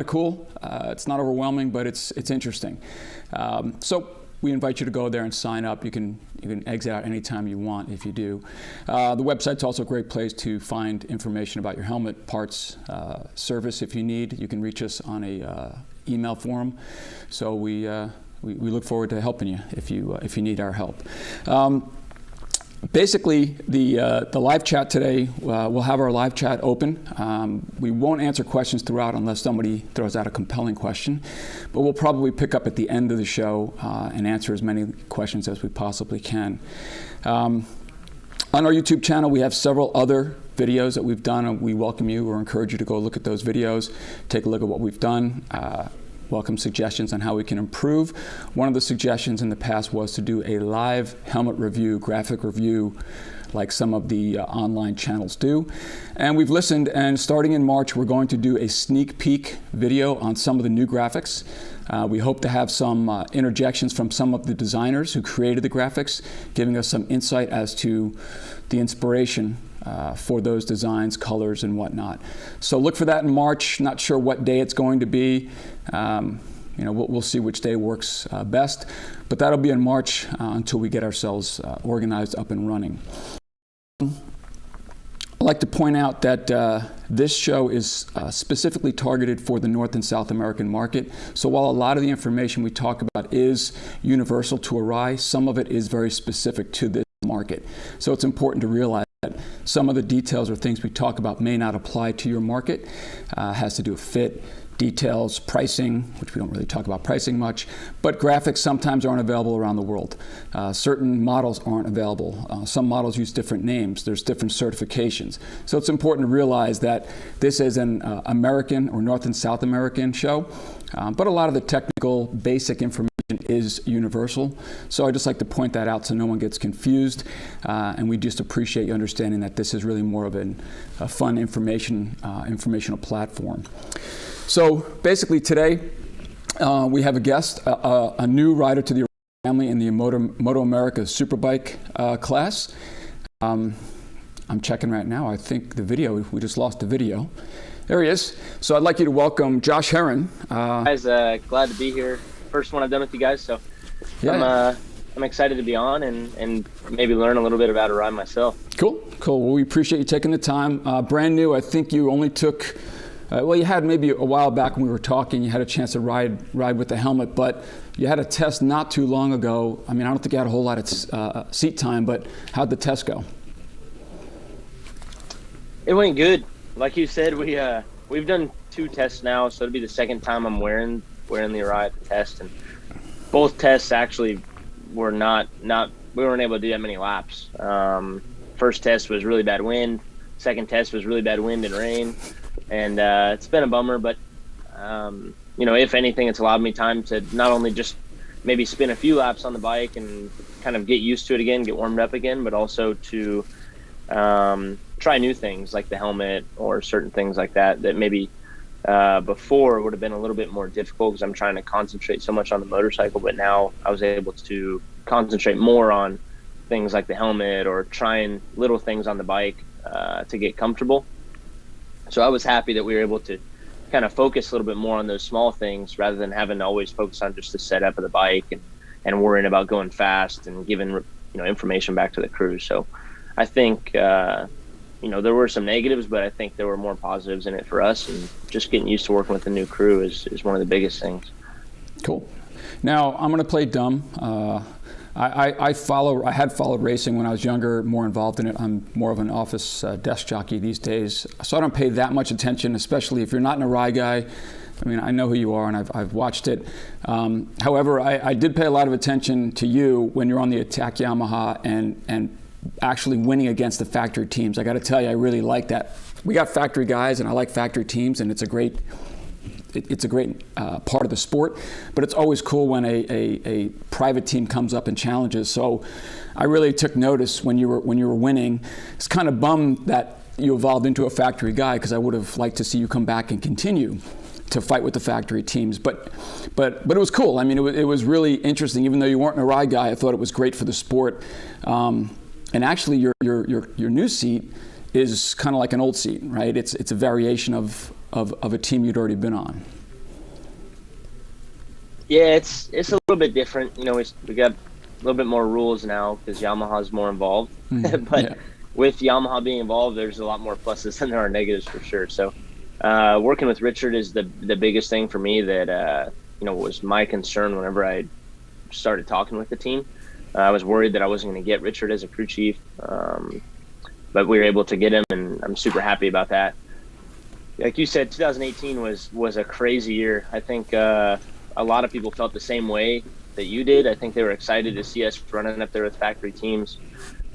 cool. It's not overwhelming, but it's interesting. So we invite you to go there and sign up. You can exit out anytime you want if you do. The website's also a great place to find information about your helmet parts service if you need. You can reach us on a email form. So we look forward to helping you if you need our help. Basically, the live chat today, we'll have our live chat open. We won't answer questions throughout unless somebody throws out a compelling question, but we'll probably pick up at the end of the show and answer as many questions as we possibly can. On our YouTube channel, we have several other videos that we've done, and we welcome you or encourage you to go look at those videos, take a look at what we've done. Welcome suggestions on how we can improve. One of the suggestions in the past was to do a live helmet review, graphic review, like some of the online channels do. And we've listened, and starting in March, we're going to do a sneak peek video on some of the new graphics. We hope to have some interjections from some of the designers who created the graphics, giving us some insight as to the inspiration for those designs, colors, and whatnot. So look for that in March. Not sure what day it's going to be. We'll see which day works best, but that'll be in March until we get ourselves organized, up and running. I'd like to point out that this show is specifically targeted for the North and South American market. So while a lot of the information we talk about is universal to Arai, some of it is very specific to this market. So it's important to realize that some of the details or things we talk about may not apply to your market. Has to do with fit, details, pricing, which we don't really talk about pricing much, but graphics sometimes aren't available around the world. Certain models aren't available. Some models use different names. There's different certifications. So it's important to realize that this is an American or North and South American show, but a lot of the technical basic information is universal. So I just like to point that out so no one gets confused, and we just appreciate you understanding that this is really more of a fun informational platform. So basically today we have a guest, a new rider to the family in the MotoAmerica Superbike class. I'm checking right now. I think the video, we just lost the video. There he is. So I'd like you to welcome Josh Herrin. Guys, glad to be here. First one I've done with you guys, so yeah. I'm excited to be on and maybe learn a little bit about Arai myself. Cool. Well, we appreciate you taking the time. Brand new. I think you only took. Well, you had maybe a while back when we were talking, you had a chance to ride with the helmet, but you had a test not too long ago. I mean, I don't think you had a whole lot of seat time, but how'd the test go? It went good. Like you said, we've done 2 tests now, so it'll be the second time I'm wearing the Arai at the test, and both tests actually were not we weren't able to do that many laps. First test was really bad wind. Second test was really bad wind and rain. And it's been a bummer, but, if anything, it's allowed me time to not only just maybe spin a few laps on the bike and kind of get used to it again, get warmed up again, but also to try new things like the helmet or certain things like that maybe before would have been a little bit more difficult because I'm trying to concentrate so much on the motorcycle, but now I was able to concentrate more on things like the helmet or trying little things on the bike to get comfortable. So I was happy that we were able to kind of focus a little bit more on those small things rather than having to always focus on just the setup of the bike and worrying about going fast and giving information back to the crew. So I think there were some negatives, but I think there were more positives in it for us, and just getting used to working with the new crew is one of the biggest things. Cool. Now I'm going to play dumb. I had followed racing when I was younger, more involved in it. I'm more of an office desk jockey these days, so I don't pay that much attention, especially if you're not an Arai guy. I mean, I know who you are, and I've watched it. However, I did pay a lot of attention to you when you're on the Attack Yamaha and actually winning against the factory teams. I got to tell you, I really like that. We got factory guys, and I like factory teams, and it's a great part of the sport, but it's always cool when a private team comes up and challenges. So I really took notice when you were winning. It's kind of bummed that you evolved into a factory guy, because I would have liked to see you come back and continue to fight with the factory teams. But it was cool. I mean, it was really interesting. Even though you weren't an Arai guy, I thought it was great for the sport. And actually, your new seat is kind of like an old seat, right? It's a variation of a team you'd already been on. Yeah, it's a little bit different. You know, we got a little bit more rules now because Yamaha's more involved. But Yeah. with Yamaha being involved, there's a lot more pluses than there are negatives for sure. So working with Richard is the biggest thing for me that, was my concern whenever I started talking with the team. I was worried that I wasn't going to get Richard as a crew chief, but we were able to get him, and I'm super happy about that. Like you said, 2018 was a crazy year. I think a lot of people felt the same way that you did. I think they were excited to see us running up there with factory teams,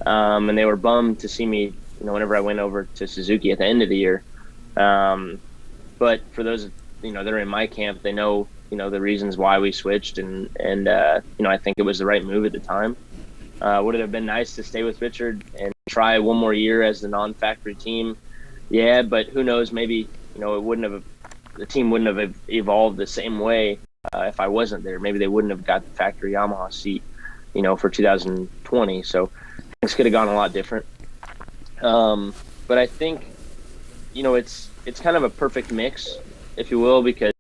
and they were bummed to see me, whenever I went over to Suzuki at the end of the year. But for those, that are in my camp, they know, the reasons why we switched, and I think it was the right move at the time. Would it have been nice to stay with Richard and try one more year as the non-factory team? Yeah, but who knows? Maybe the team wouldn't have evolved the same way if I wasn't there. Maybe they wouldn't have got the factory Yamaha seat, for 2020. So things could have gone a lot different. But I think, it's kind of a perfect mix, if you will, because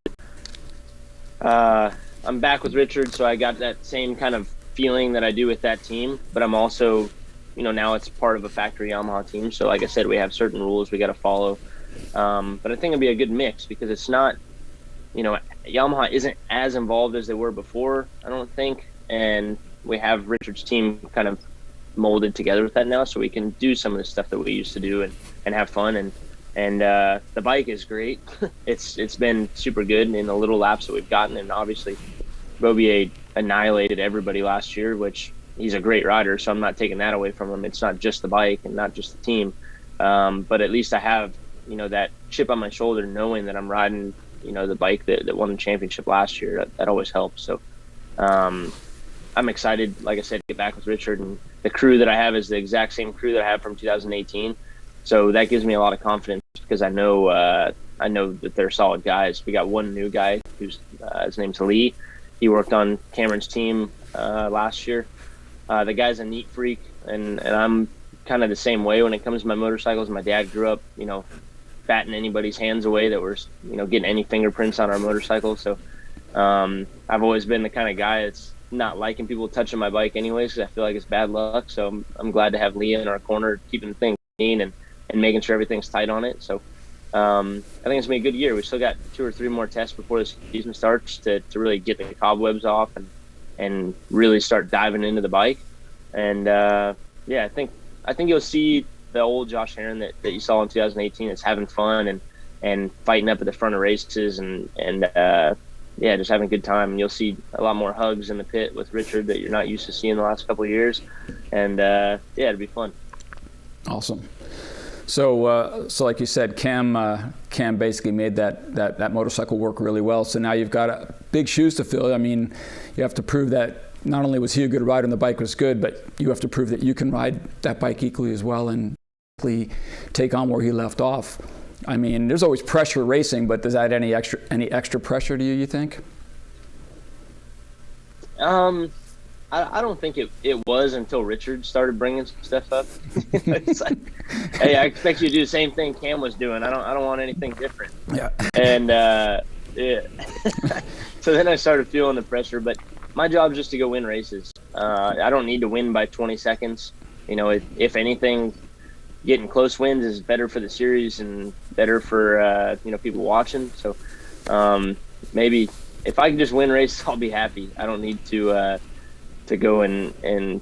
I'm back with Richard, so I got that same kind of feeling that I do with that team, but I'm also, now it's part of a factory Yamaha team. So like I said, we have certain rules we got to follow. But I think it'd be a good mix because it's not, Yamaha isn't as involved as they were before, I don't think. And we have Richard's team kind of molded together with that now, so we can do some of the stuff that we used to do and have fun. And the bike is great. It's been super good in the little laps that we've gotten. And obviously Bobier annihilated everybody last year, which he's a great rider, so I'm not taking that away from him. It's not just the bike and not just the team. But at least I have, that chip on my shoulder knowing that I'm riding, the bike that won the championship last year. That always helps. So I'm excited, like I said, to get back with Richard. And the crew that I have is the exact same crew that I have from 2018. So that gives me a lot of confidence because I know that they're solid guys. We got one new guy who's his name's Lee. He worked on Cameron's team last year. The guy's a neat freak, and I'm kind of the same way when it comes to my motorcycles. My dad grew up, batting anybody's hands away that were, getting any fingerprints on our motorcycles. So I've always been the kind of guy that's not liking people touching my bike anyways because I feel like it's bad luck. So I'm glad to have Lee in our corner keeping things clean and making sure everything's tight on it. So I think it's going to be a good year. We still got 2 or 3 more tests before the season starts to really get the cobwebs off and really start diving into the bike. And I think you'll see the old Josh Herrin that you saw in 2018 is having fun and fighting up at the front of races and just having a good time. And you'll see a lot more hugs in the pit with Richard that you're not used to seeing the last couple of years. And it'll be fun. Awesome. So like you said, Cam basically made that motorcycle work really well. So now you've got big shoes to fill. I mean, you have to prove that not only was he a good rider and the bike was good, but you have to prove that you can ride that bike equally as well and take on where he left off. I mean, there's always pressure racing, but does that add any extra pressure to you think? I don't think it was until Richard started bringing some stuff up. It's like, hey, I expect you to do the same thing Cam was doing. I don't want anything different. Yeah. And so then I started feeling the pressure. But my job is just to go win races. I don't need to win by 20 seconds. If anything, getting close wins is better for the series and better for people watching. So maybe if I can just win races, I'll be happy. I don't need to go and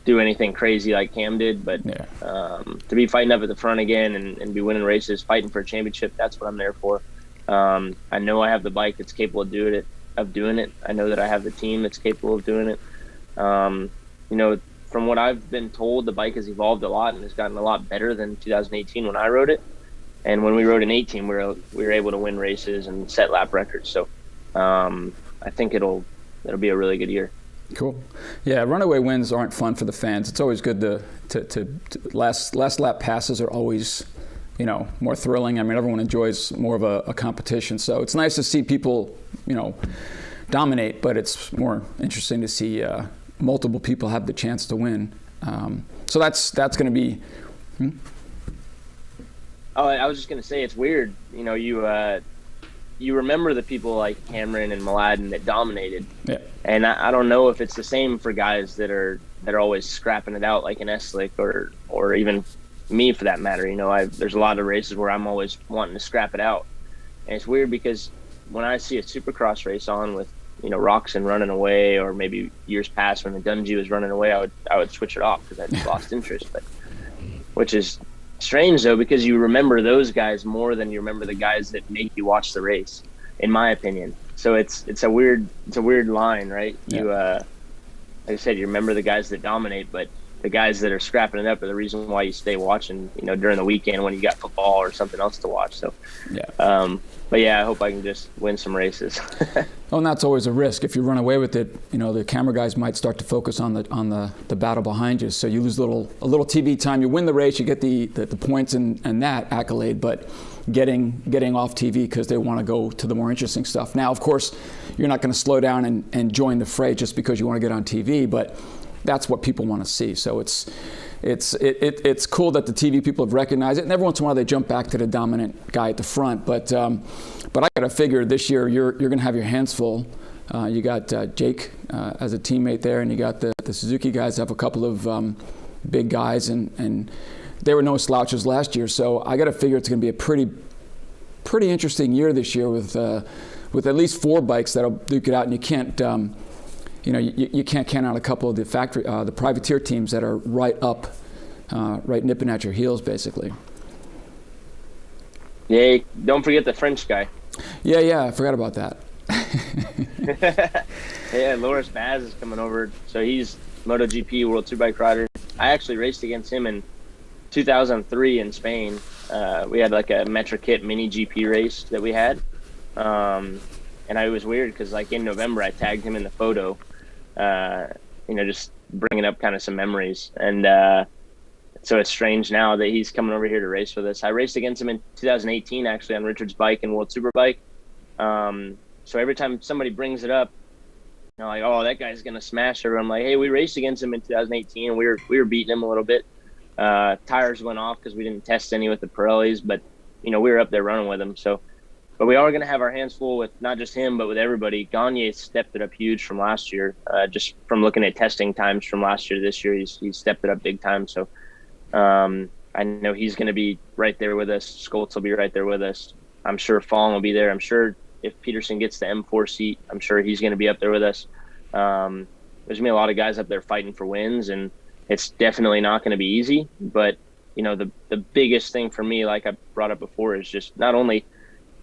do anything crazy like Cam did, but to be fighting up at the front again and be winning races, fighting for a championship, that's what I'm there for. I know I have the bike that's capable of doing it. I know that I have the team that's capable of doing it. From what I've been told, the bike has evolved a lot and has gotten a lot better than 2018 when I rode it. And when we rode in 18, we were able to win races and set lap records. So I think it'll be a really good year. Cool. Yeah, runaway wins aren't fun for the fans. It's always good to last lap passes are always, more thrilling. I mean, everyone enjoys more of a competition. So it's nice to see people, dominate, but it's more interesting to see multiple people have the chance to win. So that's going to be. Oh, I was just going to say it's weird. you remember the people like Cameron and Mladen that dominated. Yeah. And I don't know if it's the same for guys that are always scrapping it out like an Eslick or even me for that matter. You know, there's a lot of races where I'm always wanting to scrap it out. And it's weird because when I see a Supercross race on with, you know, Roxon running away, or maybe years past when the Dungey was running away, I would switch it off because I just lost interest. But which is strange though, because you remember those guys more than you remember the guys that make you watch the race, in my opinion. So it's a weird line, right? Yeah. You like I said, you remember the guys that dominate, but the guys that are scrapping it up are the reason why you stay watching, you know, during the weekend when you got football or something else to watch. So yeah. But yeah, I hope I can just win some races. Well, and that's always a risk. If you run away with it, you know, the camera guys might start to focus on the battle behind you. So you lose a little TV time. You win the race, you get the points and that accolade, but getting off TV because they want to go to the more interesting stuff. Now, of course, you're not going to slow down and join the fray just because you want to get on TV, but that's what people want to see. So it's cool that the TV people have recognized it, and every once in a while they jump back to the dominant guy at the front. But I got to figure this year you're going to have your hands full. You got Jake as a teammate there, and you got the Suzuki guys have a couple of big guys, and they were no slouches last year. So I got to figure it's going to be a pretty interesting year this year with at least 4 bikes that'll duke it out, and you can't. You can't count out a couple of the privateer teams that are right nipping at your heels, basically. Yeah, don't forget the French guy. Yeah, I forgot about that. Yeah, Loris Baz is coming over. So he's MotoGP World Superbike rider. I actually raced against him in 2003 in Spain. We had like a Metra Kit mini GP race that we had. And it was weird because like in November I tagged him in the photo. Just bringing up kind of some memories. And so it's strange now that he's coming over here to race with us. I raced against him in 2018, actually, on Richard's bike and World Superbike. So every time somebody brings it up, like, oh, that guy's going to smash her. I'm like, hey, we raced against him in 2018. And we were beating him a little bit. Tires went off because we didn't test any with the Pirellis, but, we were up there running with him. So, but we are going to have our hands full with not just him, but with everybody. Gagne stepped it up huge from last year. Just from looking at testing times from last year to this year, he's stepped it up big time. So I know he's going to be right there with us. Skoltz will be right there with us. I'm sure Fong will be there. I'm sure if Peterson gets the M4 seat, I'm sure he's going to be up there with us. There's going to be a lot of guys up there fighting for wins, and it's definitely not going to be easy. But, the biggest thing for me, like I brought up before, is just not only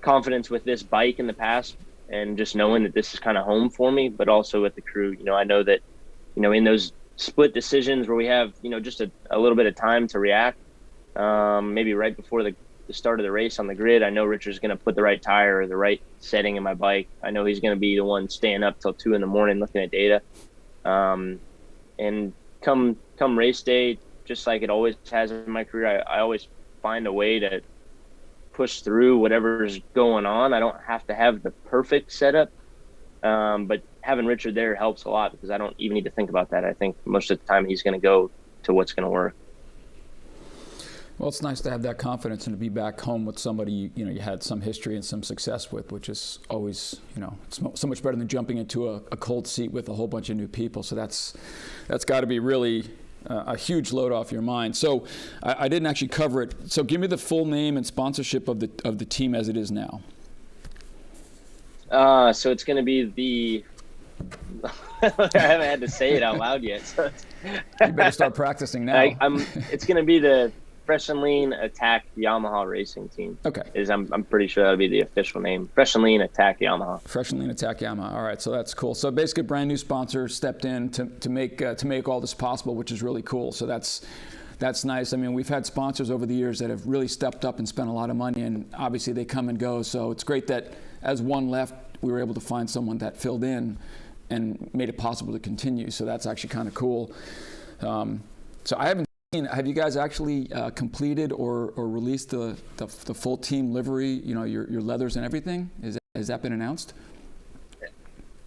confidence with this bike in the past and just knowing that this is kind of home for me, but also with the crew. I know that, in those split decisions where we have, just a little bit of time to react, maybe right before the start of the race on the grid, I know Richard's going to put the right tire or the right setting in my bike. I know he's going to be the one staying up till 2 a.m. looking at data. And come race day, just like it always has in my career, I always find a way to push through whatever's going on. I don't have to have the perfect setup, but having Richard there helps a lot because I don't even need to think about that. I think most of the time he's going to go to what's going to work. Well, it's nice to have that confidence and to be back home with somebody you had some history and some success with, which is always it's so much better than jumping into a cold seat with a whole bunch of new people. So that's got to be really a huge load off your mind. So I didn't actually cover it. So give me the full name and sponsorship of the team as it is now. So it's going to be the I haven't had to say it out loud yet. So you better start practicing now. It's going to be the Fresh and Lean Attack Yamaha Racing Team. Okay. I'm pretty sure that'll be the official name. Fresh and Lean Attack Yamaha. Fresh and Lean Attack Yamaha. All right, so that's cool. So basically, a brand new sponsor stepped in to make all this possible, which is really cool. So that's nice. I mean, we've had sponsors over the years that have really stepped up and spent a lot of money, and obviously they come and go. So it's great that as one left, we were able to find someone that filled in and made it possible to continue. So that's actually kind of cool. So I haven't. Have you guys actually completed or released the full team livery? Your leathers and everything. Has that been announced?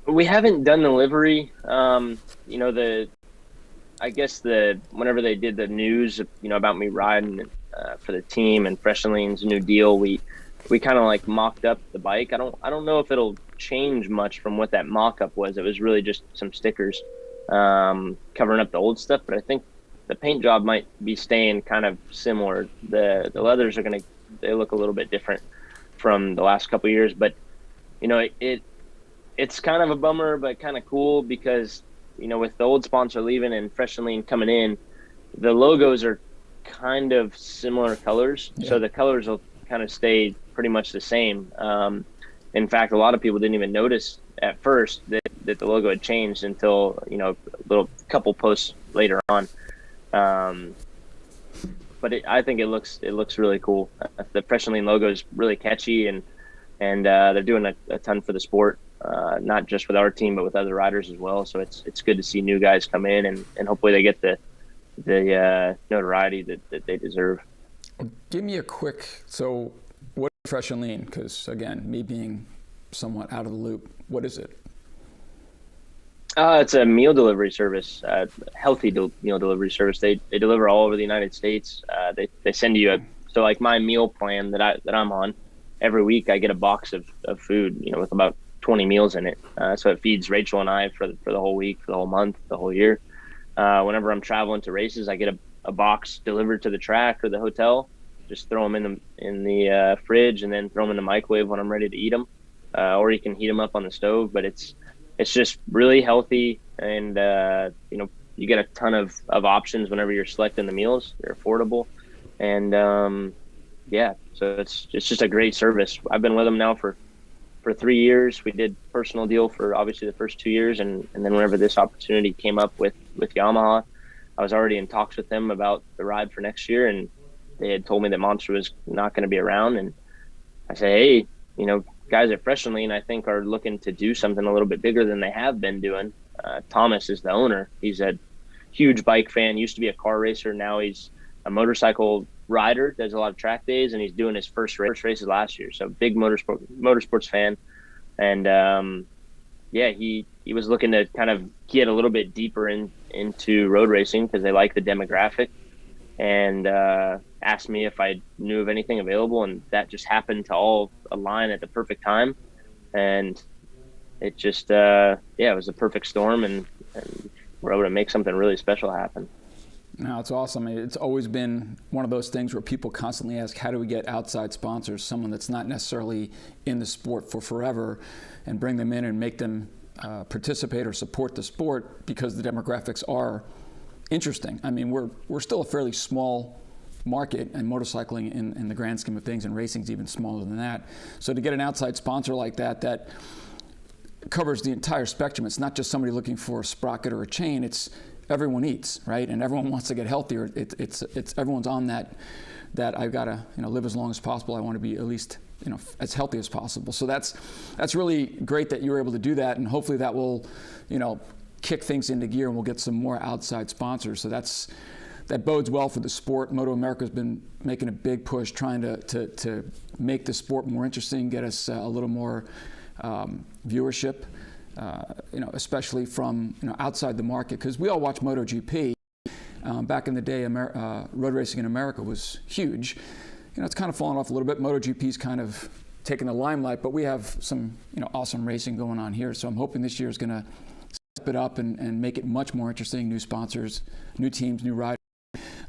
We haven't done the livery. I guess whenever they did the news, about me riding for the team and Fresh and Lean's new deal, we we kind of like mocked up the bike. I don't know if it'll change much from what that mock-up was. It was really just some stickers covering up the old stuff, but I think the paint job might be staying kind of similar. The leathers are they look a little bit different from the last couple of years, but it's kind of a bummer, but kind of cool because with the old sponsor leaving and Fresh and Lean coming in, the logos are kind of similar colors, so the colors will kind of stay pretty much the same. In fact, a lot of people didn't even notice at first that the logo had changed until a little couple posts later on. But I think it looks really cool. The Fresh and Lean logo is really catchy, and they're doing a ton for the sport, not just with our team but with other riders as well. So it's good to see new guys come in, and hopefully they get the notoriety that they deserve. Give me a quick, so what is Fresh and Lean? Because again, me being somewhat out of the loop, what is it? It's a meal delivery service, healthy meal delivery service. They deliver all over the United States. They send you so like my meal plan that I'm on, every week I get a box of food, with about 20 meals in it. So it feeds Rachel and I for the whole week, for the whole month, the whole year. Whenever I'm traveling to races, I get a box delivered to the track or the hotel. Just throw them in the fridge and then throw them in the microwave when I'm ready to eat them. Or you can heat them up on the stove, but it's just really healthy, and you get a ton of options whenever you're selecting the meals. They're affordable, and so it's just a great service. I've been with them now for 3 years. We did personal deal for obviously the first 2 years, and then whenever this opportunity came up with Yamaha, I was already in talks with them about the ride for next year, and they had told me that Monster was not going to be around, and I said, hey, guys at Fresh and Lean, I think, are looking to do something a little bit bigger than they have been doing. Thomas is the owner. He's a huge bike fan, used to be a car racer. Now he's a motorcycle rider, does a lot of track days, and he's doing his first races last year. So big motorsports fan. And he was looking to kind of get a little bit deeper into road racing because they like the demographic, and asked me if I knew of anything available, and that just happened to all align at the perfect time, and it just it was a perfect storm, and we're able to make something really special happen. No, it's awesome. It's always been one of those things where people constantly ask, how do we get outside sponsors, someone that's not necessarily in the sport for forever, and bring them in and make them participate or support the sport, because the demographics are interesting. I mean, we're still a fairly small market, and motorcycling in the grand scheme of things, and racing's even smaller than that. So to get an outside sponsor like that covers the entire spectrum. It's not just somebody looking for a sprocket or a chain. It's everyone eats, right? And everyone wants to get healthier. It's everyone's on that I've got to live as long as possible. I want to be at least as healthy as possible. So that's really great that you were able to do that, and hopefully that will kick things into gear, and we'll get some more outside sponsors. So that bodes well for the sport. MotoAmerica has been making a big push trying to make the sport more interesting, get us a little more viewership, especially from outside the market, because we all watch MotoGP. Back in the day, road racing in America was huge. It's kind of fallen off a little bit. MotoGP's kind of taken the limelight, but we have some awesome racing going on here. So I'm hoping this year is going to step it up and make it much more interesting. New sponsors, new teams, new riders.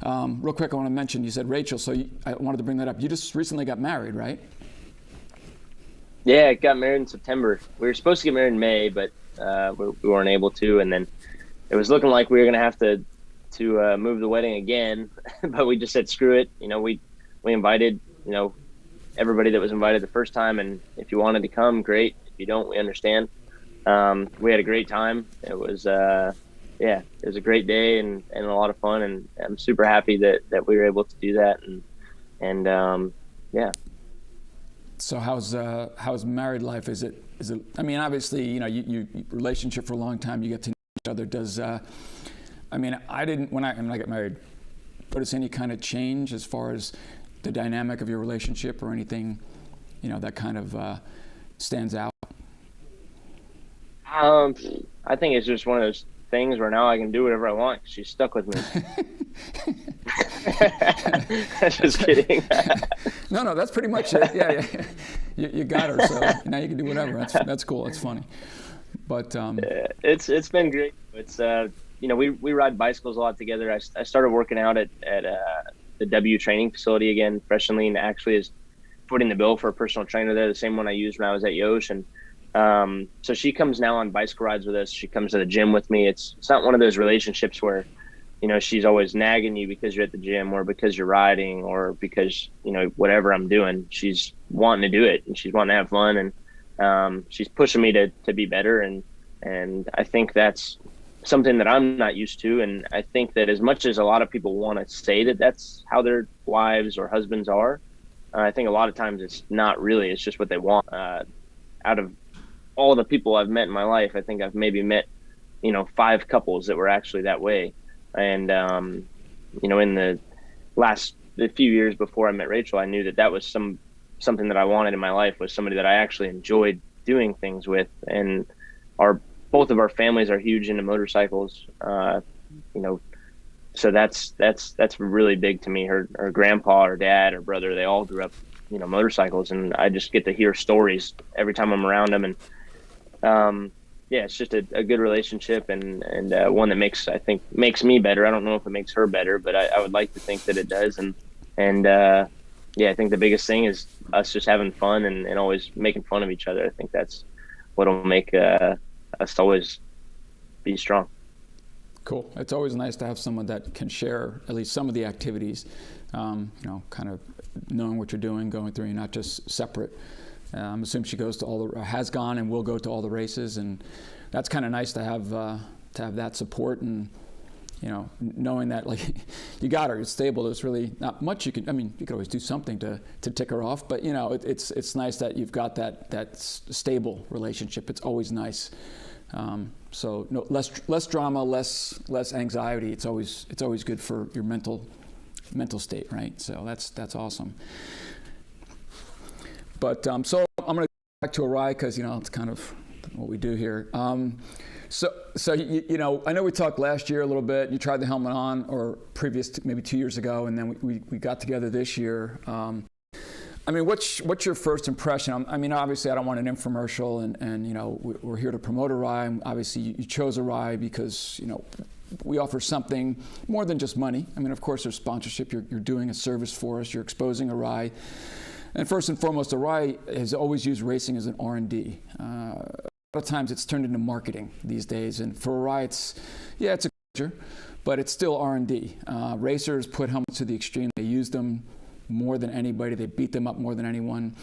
Real quick, I want to mention, you said Rachel, so I wanted to bring that up. You just recently got married, right? Yeah, I got married in September. We were supposed to get married in May, but we weren't able to. And then it was looking like we were going to have to move the wedding again, but we just said, screw it. We invited, everybody that was invited the first time. And if you wanted to come, great. If you don't, we understand. We had a great time. It was, it was a great day and a lot of fun. And I'm super happy that we were able to do that. And So how's married life? Is it? I mean, obviously, you relationship for a long time. You get to know each other. Does I didn't when I got married. Notice any kind of change as far as the dynamic of your relationship or anything, that kind of stands out? I think it's just one of those things where now I can do whatever I want. She's stuck with me. Just kidding. No, that's pretty much it. Yeah. You got her, so now you can do whatever. That's cool. That's funny. But it's been great. It's we ride bicycles a lot together. I started working out at the W training facility again. Fresh Lean actually is footing the bill for a personal trainer there, the same one I used when I was at Josh. And so she comes now on bicycle rides with us. She comes to the gym with me. It's not one of those relationships where, she's always nagging you because you're at the gym or because you're riding or because, whatever I'm doing. She's wanting to do it and she's wanting to have fun, and she's pushing me to be better. And I think that's something that I'm not used to. And I think that as much as a lot of people want to say that that's how their wives or husbands are, I think a lot of times it's not really. It's just what they want. Out of all the people I've met in my life, I think I've maybe met, 5 couples that were actually that way. And, in the few years before I met Rachel, I knew that was something that I wanted in my life, was somebody that I actually enjoyed doing things with. And both of our families are huge into motorcycles, so that's really big to me. Her grandpa, her dad, her brother, they all grew up, motorcycles, and I just get to hear stories every time I'm around them. And it's just a good relationship and one that makes me better. I don't know if it makes her better, but I would like to think that it does. And I think the biggest thing is us just having fun and always making fun of each other. I think that's what'll make us always be strong. Cool. It's always nice to have someone that can share at least some of the activities, kind of knowing what you're doing, going through. You're not just separate. I'm assuming she has gone and will go to all the races, and that's kind of nice to have that support and, knowing that like you got her, it's stable. There's really not much you can. I mean, you could always do something to tick her off, but it's nice that you've got that stable relationship. It's always nice. So less drama, less anxiety. It's always good for your mental state, right? So that's awesome. But so I'm going to go back to Arai because it's kind of what we do here. So I know we talked last year a little bit. You tried the helmet on, or maybe 2 years ago, and then we got together this year. What's your first impression? Obviously I don't want an infomercial, and we're here to promote Arai. Obviously you chose Arai because we offer something more than just money. Of course there's sponsorship. You're doing a service for us. You're exposing Arai. And first and foremost, Arai has always used racing as an R&D. A lot of times it's turned into marketing these days. And for Arai, it's a pleasure, but it's still R&D. Racers put helmets to the extreme. They use them more than anybody. They beat them up more than anyone.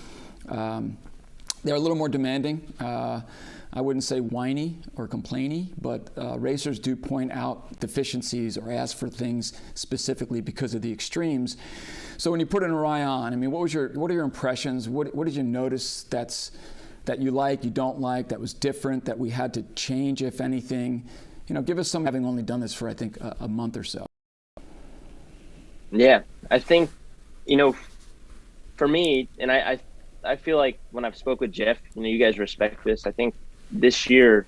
They're a little more demanding. I wouldn't say whiny or complainy, but racers do point out deficiencies or ask for things specifically because of the extremes. So when you put an Arai on, what are your impressions? What did you notice that you like, you don't like, that was different, that we had to change, if anything? Give us some, having only done this for, I think, a month or so. Yeah, I think, for me, and I feel like when I've spoke with Jeff, you guys respect this. I think this year,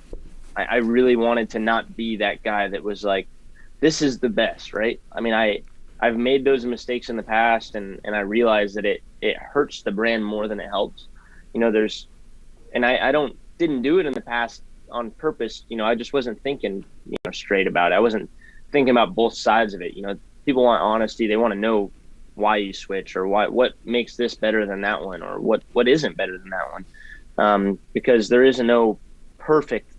I really wanted to not be that guy that was like, this is the best, right? I've made those mistakes in the past, and I realized that it hurts the brand more than it helps. I didn't do it in the past on purpose. I just wasn't thinking, straight about it. I wasn't thinking about both sides of it. People want honesty. They want to know why you switch, or what makes this better than that one, or what isn't better than that one. Because there is no perfect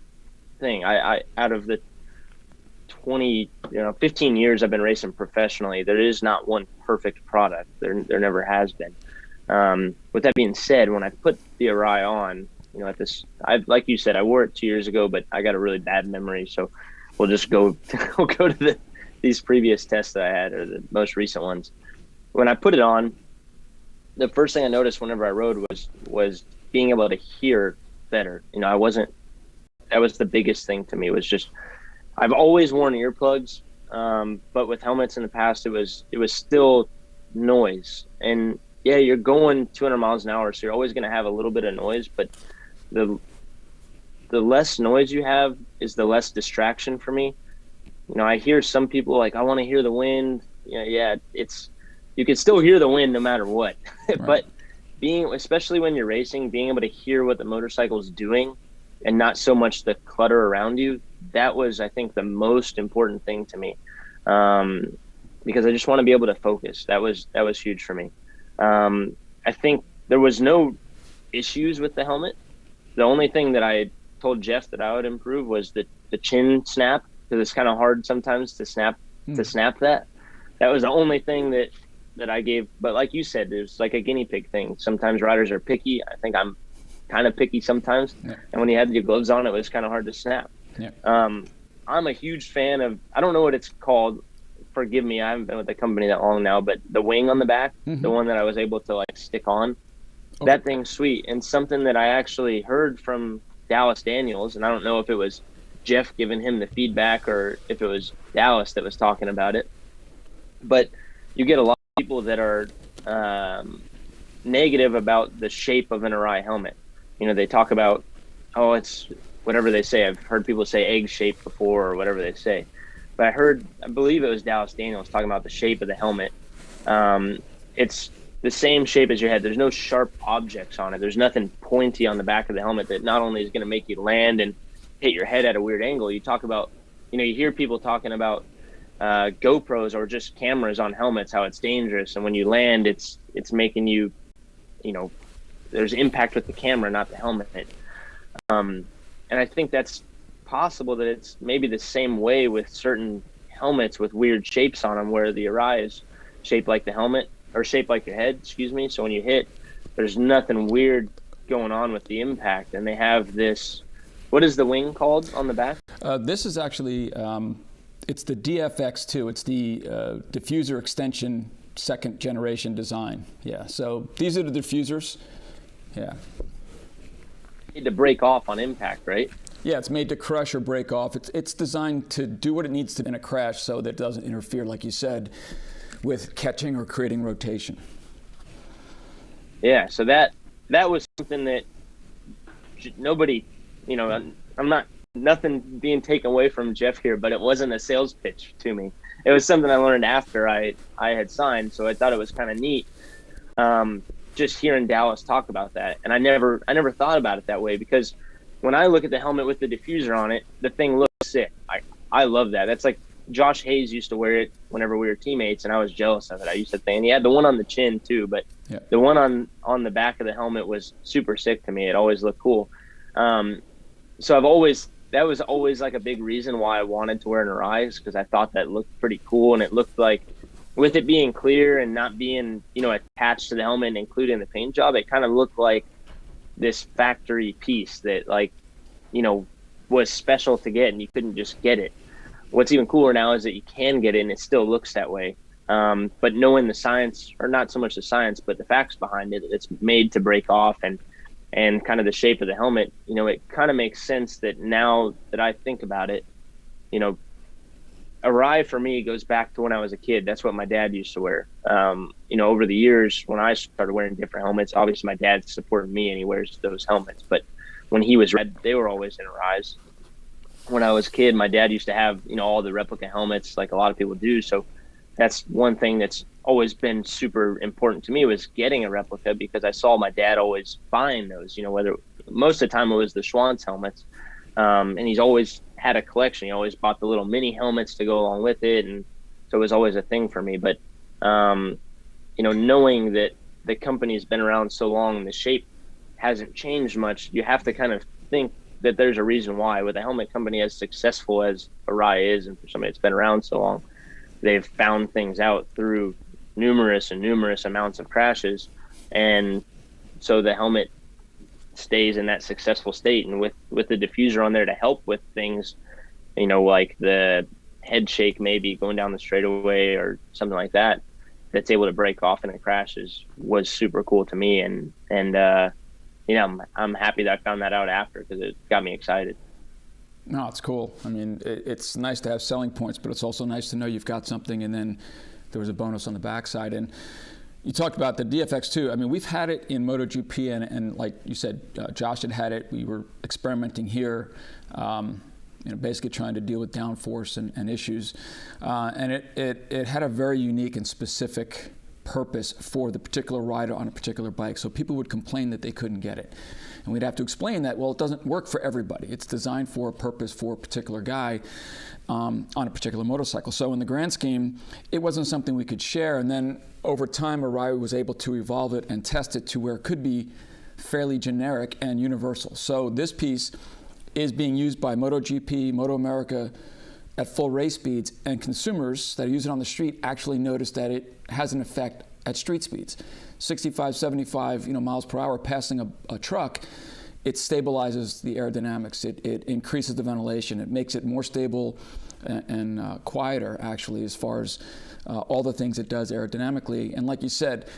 thing. I out of the 15 years I've been racing professionally, there is not one perfect product. There never has been. With that being said, when I put the Arai on, like you said, I wore it 2 years ago, but I got a really bad memory, so we'll just go to these previous tests that I had, or the most recent ones. When I put it on, the first thing I noticed whenever I rode was being able to hear better. That was the biggest thing to me, was just, I've always worn earplugs, but with helmets in the past, it was still noise. And yeah, you're going 200 miles an hour, so you're always going to have a little bit of noise, but the less noise you have is the less distraction for me. I hear some people like, I want to hear the wind. yeah, you can still hear the wind no matter what. Right. But especially when you're racing, being able to hear what the motorcycle is doing and not so much the clutter around you, that was, I think, the most important thing to me. Because I just want to be able to focus. That was huge for me. I think there was no issues with the helmet. The only thing that I told Jeff that I would improve was the chin snap, because it's kind of hard sometimes to snap that. That was the only thing that I gave. But like you said, there's like a guinea pig thing. Sometimes riders are picky. I think I'm kind of picky sometimes. Yeah. And when you had your gloves on, it was kind of hard to snap. Yeah. I'm a huge fan of, I don't know what it's called. Forgive me, I haven't been with the company that long now, but the wing on the back, the one that I was able to like stick on, that thing's sweet. And something that I actually heard from Dallas Daniels, and I don't know if it was Jeff giving him the feedback or if it was Dallas that was talking about it, but you get a lot of people that are negative about the shape of an Arai helmet. They talk about, oh, it's whatever they say. I've heard people say egg shape before or whatever they say. But I believe it was Dallas Daniels talking about the shape of the helmet. It's the same shape as your head. There's no sharp objects on it. There's nothing pointy on the back of the helmet that not only is going to make you land and hit your head at a weird angle. You talk about, you hear people talking about GoPros or just cameras on helmets, how it's dangerous. And when you land, it's making you, there's impact with the camera, not the helmet. And I think that's possible that it's maybe the same way with certain helmets with weird shapes on them, where the Arai is shaped like the helmet, or shaped like your head, excuse me. So when you hit, there's nothing weird going on with the impact. And they have this, what is the wing called on the back? This is actually, it's the DFX2. It's the diffuser extension second generation design. Yeah, so these are the diffusers. Yeah. Need to break off on impact, right? Yeah, it's made to crush or break off. It's designed to do what it needs to in a crash, so that it doesn't interfere, like you said, with catching or creating rotation. Yeah, so that was something that nobody, I'm not, nothing being taken away from Jeff here, but it wasn't a sales pitch to me. It was something I learned after I had signed, so I thought it was kind of neat. Just hearing Dallas talk about that, and I never thought about it that way, because when I look at the helmet with the diffuser on it, the thing looks sick. I love that. That's like Josh Hayes used to wear it whenever we were teammates, and I was jealous of it. I used to think, and he had the one on the chin too, but yeah, the one on the back of the helmet was super sick to me. It always looked cool. So that was always like a big reason why I wanted to wear an Arai, because I thought that looked pretty cool, and it looked like, with it being clear and not being, attached to the helmet and including the paint job, it kind of looked like this factory piece that, like, was special to get, and you couldn't just get it. What's even cooler now is that you can get it and it still looks that way. But knowing the science, or not so much the science, but the facts behind it, it's made to break off, and kind of the shape of the helmet, it kind of makes sense that now that I think about it, Arai for me goes back to when I was a kid. That's what my dad used to wear. Over the years, when I started wearing different helmets, obviously my dad supported me and he wears those helmets. But when he was red, they were always in Arai's. When I was a kid, my dad used to have, all the replica helmets like a lot of people do. So that's one thing that's always been super important to me, was getting a replica, because I saw my dad always buying those, whether most of the time it was the Schwantz helmets. And he's always had a collection. He always bought the little mini helmets to go along with it. And so it was always a thing for me. But, knowing that the company's been around so long and the shape hasn't changed much, you have to kind of think that there's a reason why. With a helmet company as successful as Arai is, and for somebody that's been around so long, they've found things out through numerous amounts of crashes. And so the helmet stays in that successful state, and with the diffuser on there to help with things, like the head shake maybe going down the straightaway or something like that, that's able to break off in a crash was super cool to me. And I'm happy that I found that out after, because it got me excited. No, it's cool. I mean, it's nice to have selling points, but it's also nice to know you've got something, and then there was a bonus on the backside. And you talked about the DFX2. I mean, we've had it in MotoGP, and like you said, Josh had it. We were experimenting here. basically trying to deal with downforce and issues. And it had a very unique and specific purpose for the particular rider on a particular bike. So people would complain that they couldn't get it. And we'd have to explain that, well, it doesn't work for everybody. It's designed for a purpose for a particular guy on a particular motorcycle. So in the grand scheme, it wasn't something we could share. And then over time, Arai was able to evolve it and test it to where it could be fairly generic and universal. So this piece is being used by MotoGP, MotoAmerica at full race speeds, and consumers that use it on the street actually notice that it has an effect at street speeds. 65, 75 miles per hour passing a truck, it stabilizes the aerodynamics. It increases the ventilation. It makes it more stable and quieter, actually, as far as all the things it does aerodynamically. And like you said,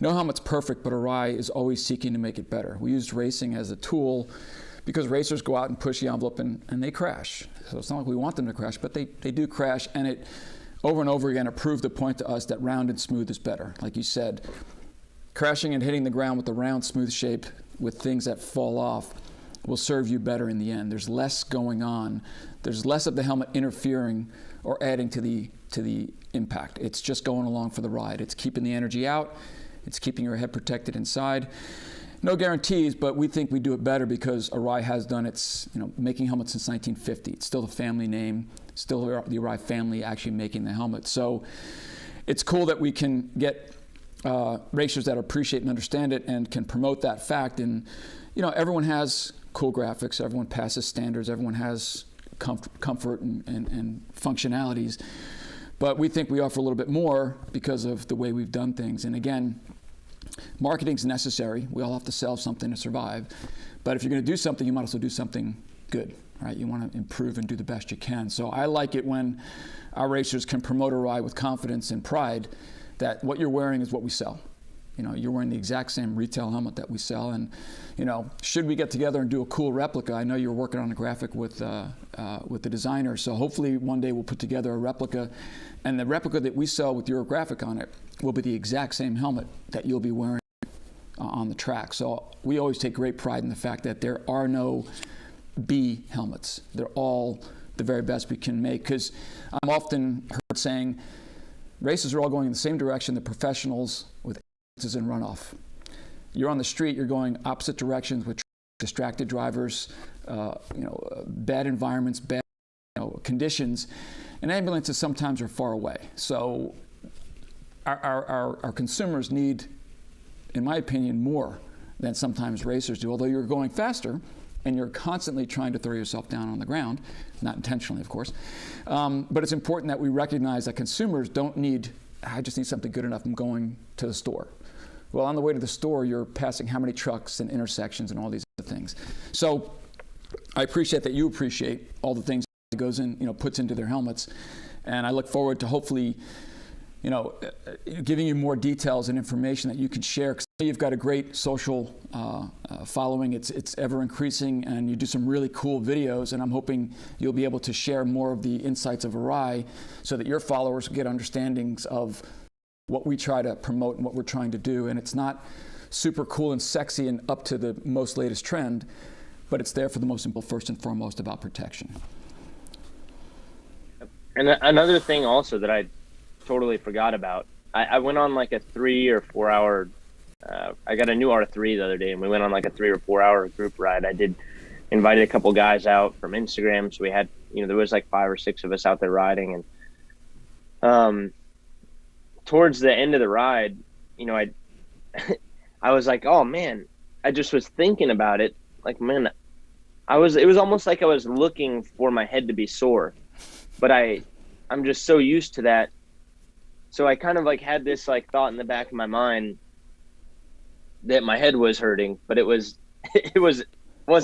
no helmet's perfect, but Arai is always seeking to make it better. We used racing as a tool because racers go out and push the envelope and they crash. So it's not like we want them to crash, but they do crash, and it over and over again it proved the point to us that round and smooth is better. Like you said, crashing and hitting the ground with a round, smooth shape with things that fall off will serve you better in the end. There's less going on. There's less of the helmet interfering or adding to the impact. It's just going along for the ride. It's keeping the energy out. It's keeping your head protected inside. No guarantees, but we think we do it better because Arai has done its, making helmets since 1950. It's still the family name, still the Arai family actually making the helmet. So it's cool that we can get racers that appreciate and understand it and can promote that fact. And, everyone has cool graphics, everyone passes standards, everyone has comfort and functionalities. But we think we offer a little bit more because of the way we've done things. And again, marketing's necessary. We all have to sell something to survive. But if you're going to do something, you might also do something good, right? You want to improve and do the best you can. So I like it when our racers can promote Arai with confidence and pride that what you're wearing is what we sell. You're wearing the exact same retail helmet that we sell. And, should we get together and do a cool replica? I know you're working on a graphic with the designer. So hopefully one day we'll put together a replica. And the replica that we sell with your graphic on it will be the exact same helmet that you'll be wearing on the track. So we always take great pride in the fact that there are no B helmets. They're all the very best we can make. Because I'm often heard saying, races are all going in the same direction. The professionals with is in runoff. You're on the street, you're going opposite directions with distracted drivers, bad environments, bad conditions, and ambulances sometimes are far away. So our consumers need, in my opinion, more than sometimes racers do, although you're going faster and you're constantly trying to throw yourself down on the ground, not intentionally, of course. But it's important that we recognize that consumers don't need, I just need something good enough, I'm going to the store. Well, on the way to the store, you're passing how many trucks and intersections and all these other things. So I appreciate that you appreciate all the things that goes in, puts into their helmets. And I look forward to hopefully, giving you more details and information that you can share. Because you've got a great social following. It's ever increasing, and you do some really cool videos. And I'm hoping you'll be able to share more of the insights of Arai so that your followers get understandings of what we try to promote and what we're trying to do. And it's not super cool and sexy and up to the most latest trend, but it's there for the most simple, first and foremost, about protection. And another thing also that I totally forgot about, I went on like a 3 or 4 hour, I got a new R3 the other day, and we went on like a 3 or 4 hour group ride. I invited a couple guys out from Instagram. So we had, there was like 5 or 6 of us out there riding. And towards the end of the ride, I was like, oh man, I just was thinking about it. Like, man, it was almost like I was looking for my head to be sore, but I'm just so used to that. So I kind of like had this like thought in the back of my mind that my head was hurting, but it wasn't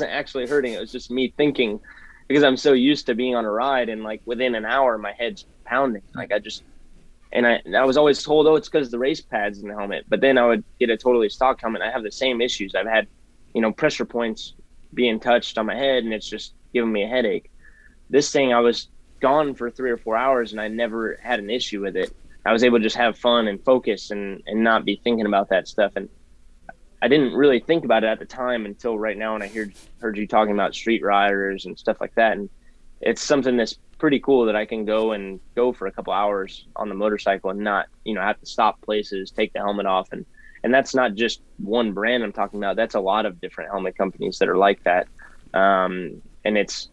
actually hurting. It was just me thinking, because I'm so used to being on a ride, and like within an hour, my head's pounding. Like I was always told, oh, it's because the race pads in the helmet. But then I would get a totally stock helmet. I have the same issues. I've had, pressure points being touched on my head, and it's just giving me a headache. This thing, I was gone for 3 or 4 hours, and I never had an issue with it. I was able to just have fun and focus and not be thinking about that stuff. And I didn't really think about it at the time until right now when I heard you talking about street riders and stuff like that. And it's something that's pretty cool that I can go for a couple hours on the motorcycle and not, have to stop places, take the helmet off. And that's not just one brand I'm talking about. That's a lot of different helmet companies that are like that. And it's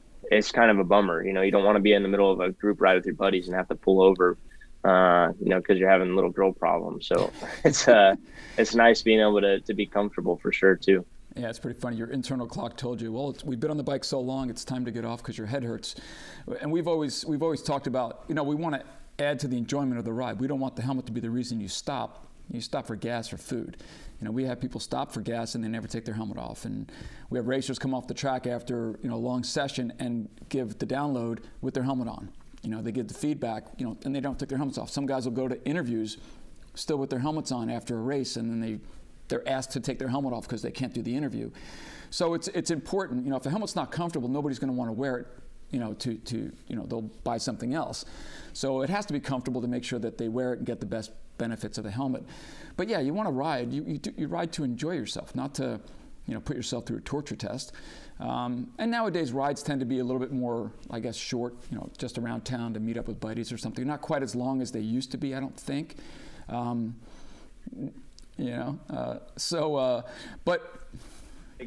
kind of a bummer. You don't want to be in the middle of a group ride with your buddies and have to pull over, because you're having little girl problems. So it's nice being able to be comfortable for sure too. Yeah, it's pretty funny. Your internal clock told you, well, we've been on the bike so long, it's time to get off because your head hurts. And we've always talked about, we want to add to the enjoyment of the ride. We don't want the helmet to be the reason you stop. You stop for gas or food. We have people stop for gas and they never take their helmet off. And we have racers come off the track after, a long session and give the download with their helmet on. They give the feedback, and they don't take their helmets off. Some guys will go to interviews still with their helmets on after a race, and then they're asked to take their helmet off because they can't do the interview. So it's important. If the helmet's not comfortable, nobody's going to want to wear it. They'll buy something else. So it has to be comfortable to make sure that they wear it and get the best benefits of the helmet. But yeah, you want to ride. You ride to enjoy yourself, not to put yourself through a torture test. And nowadays rides tend to be a little bit more, I guess, short. Just around town to meet up with buddies or something. Not quite as long as they used to be, I don't think. But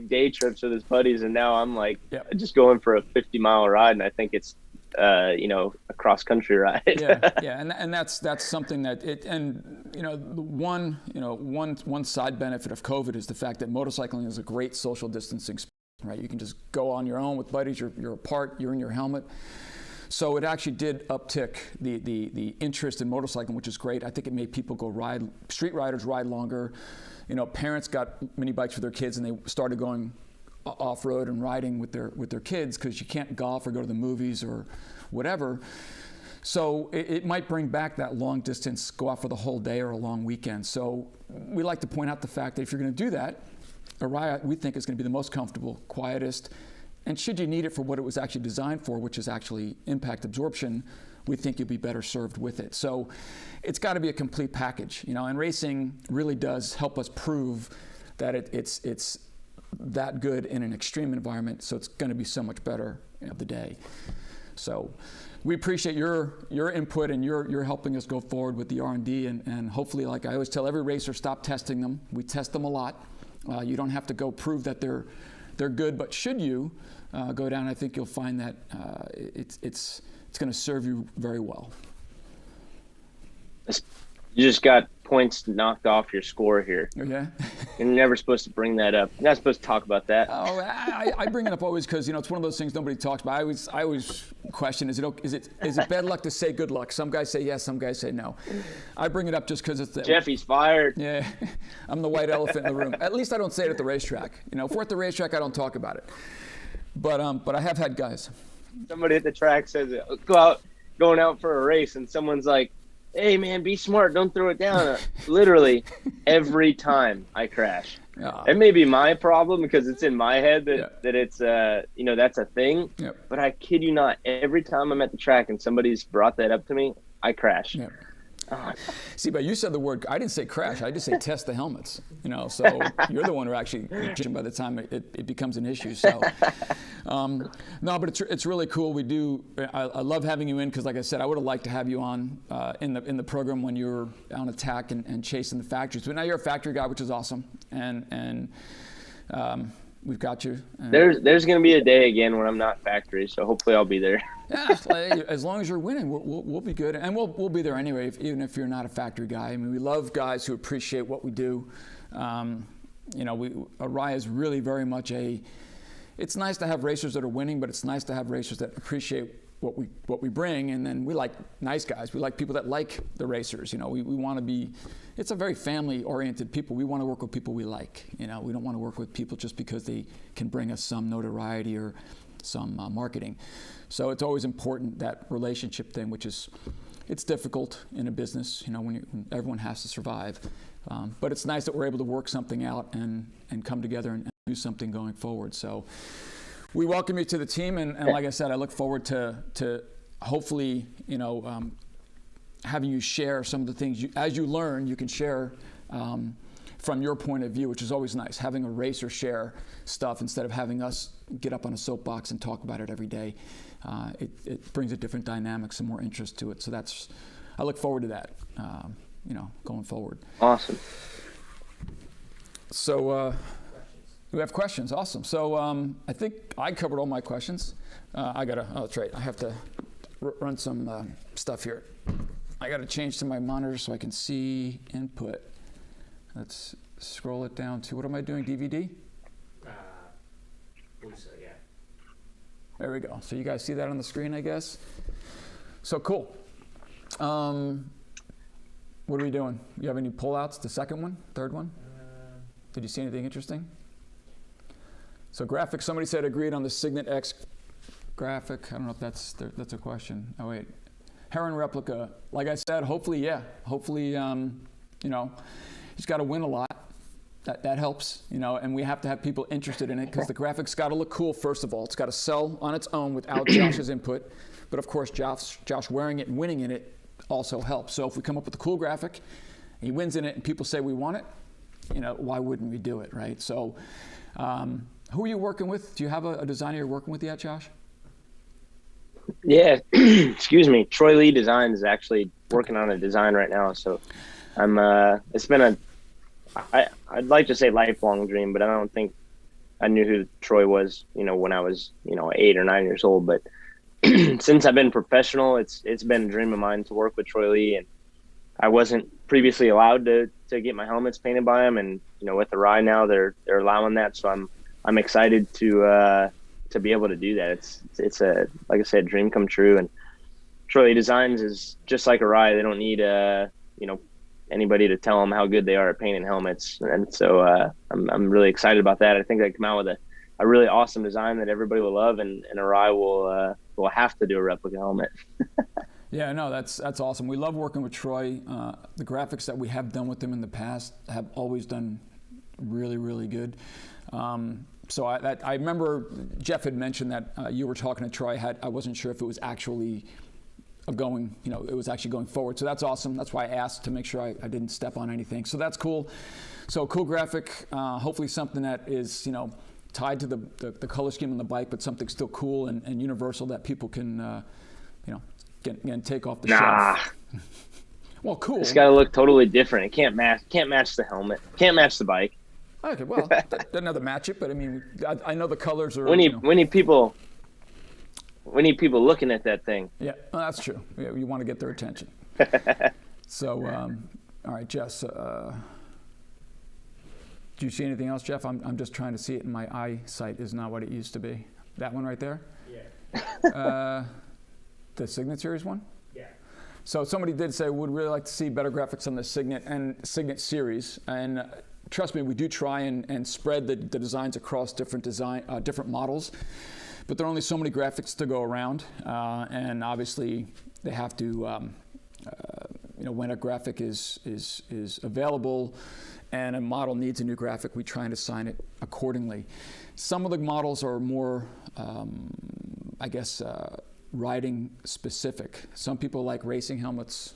day trips with his buddies, and now I'm like, just going for a 50-mile ride, and I think it's a cross country ride. and that's something that one side benefit of COVID is the fact that motorcycling is a great social distancing sport, right? You can just go on your own with buddies, you're apart, you're in your helmet. So it actually did uptick the interest in motorcycling, which is great. I think it made people go ride, street riders ride longer. Parents got mini bikes for their kids and they started going off-road and riding with their kids because you can't golf or go to the movies or whatever. So it might bring back that long distance, go out for the whole day or a long weekend. So we like to point out the fact that if you're going to do that, Arai, we think, is going to be the most comfortable, quietest, and should you need it for what it was actually designed for, which is actually impact absorption, we think you'll be better served with it. So it's got to be a complete package, and racing really does help us prove that it's that good in an extreme environment, so it's going to be so much better of the day. So we appreciate your input, and you're helping us go forward with the R&D, and hopefully, like I always tell every racer, stop testing them. We test them a lot. You don't have to go prove that they're good, but should you go down, I think you'll find that it's going to serve you very well. You just got points knocked off your score here. Yeah. You're never supposed to bring that up. You're not supposed to talk about that. Oh, I bring it up always because it's one of those things nobody talks about. I always question: is it bad luck to say good luck? Some guys say yes, some guys say no. I bring it up just because it's Jeffy's fired. Yeah, I'm the white elephant in the room. At least I don't say it at the racetrack. If we're at the racetrack, I don't talk about it. But I have had guys. Somebody at the track says, going out for a race, and someone's like, hey man, be smart, don't throw it down. Literally every time I crash. It may be my problem because it's in my head that it's that's a thing. Yep. But I kid you not, every time I'm at the track and somebody's brought that up to me, I crash. Yep. See, but you said the word, I didn't say crash, I just say test the helmets, so you're the one who actually, by the time it becomes an issue. So, no, but it's really cool. I love having you in because, like I said, I would have liked to have you on in the program when you were on attack and chasing the factories. But now you're a factory guy, which is awesome, and we've got you. There's going to be a day again when I'm not factory, so hopefully I'll be there. Yeah, as long as you're winning, we'll be good, and we'll be there anyway, even if you're not a factory guy. I mean, we love guys who appreciate what we do. Arai is really very much it's nice to have racers that are winning, but it's nice to have racers that appreciate what we bring, and then we like nice guys. We like people that like the racers. We want to be. It's a very family-oriented people. We want to work with people we like. We don't want to work with people just because they can bring us some notoriety or some marketing. So it's always important, that relationship thing, which is, it's difficult in a business, when everyone has to survive. But it's nice that we're able to work something out and come together and do something going forward. So we welcome you to the team, and like I said, I look forward to hopefully, having you share some of the things as you learn, you can share from your point of view, which is always nice, having a racer share stuff instead of having us get up on a soapbox and talk about it every day. It brings a different dynamic, some more interest to it. So I look forward to that, going forward. Awesome. So we have questions. Awesome. So I think I covered all my questions. That's right. I have to run some stuff here. I got to change to my monitor so I can see input. Let's scroll it down to, what am I doing, DVD? Yeah. There we go. So you guys see that on the screen, I guess? So cool. What are we doing? You have any pullouts? The second one? Third one? Did you see anything interesting? So graphics, somebody said agreed on the Signet X graphic. I don't know if that's a question. Oh, wait. Herrin replica. Like I said, hopefully, yeah. Hopefully, he's got to win a lot. That helps, and we have to have people interested in it because the graphics got to look cool, first of all. It's got to sell on its own without Josh's input. But of course, Josh wearing it and winning in it also helps. So if we come up with a cool graphic, he wins in it, and people say we want it, why wouldn't we do it, right? So who are you working with? Do you have a designer you're working with yet, Josh? Yeah, excuse me. Troy Lee Designs is actually working on a design right now. So it's been I'd like to say lifelong dream, but I don't think I knew who Troy was, when I was, 8 or 9 years old. But since I've been professional, it's been a dream of mine to work with Troy Lee. And I wasn't previously allowed to get my helmets painted by him. And, with Arai now, they're allowing that. So I'm excited to be able to do that. It's a, like I said, dream come true. And Troy Lee Designs is just like Arai. They don't need, anybody to tell them how good they are at painting helmets. And so I'm really excited about that. I think they come out with a really awesome design that everybody will love, and Arai will have to do a replica helmet. Yeah, no, that's awesome. We love working with Troy. The graphics that we have done with him in the past have always done really, really good. So I remember Jeff had mentioned that you were talking to Troy. I wasn't sure if it was actually it was actually going forward. So that's awesome. That's why I asked to make sure I didn't step on anything. So that's cool. So cool graphic, hopefully something that is, tied to the color scheme on the bike, but something still cool and universal that people can, get take off the shelf. Well, cool. It's got to look totally different. It can't match the helmet. Can't match the bike. Okay, well, doesn't have to match it, but I mean, I know the colors are. We need people looking at that thing. Yeah, well, that's true. Yeah, you want to get their attention. So, all right, Jess. Do you see anything else, Jeff? I'm just trying to see it, and my eyesight is not what it used to be. That one right there? Yeah. The Signet series one? Yeah. So somebody did say would really like to see better graphics on the Signet and Signet series, and trust me, we do try and spread the designs across different models. But there are only so many graphics to go around, and obviously they have to, when a graphic is available and a model needs a new graphic, we try and assign it accordingly. Some of the models are more, riding specific. Some people like racing helmets,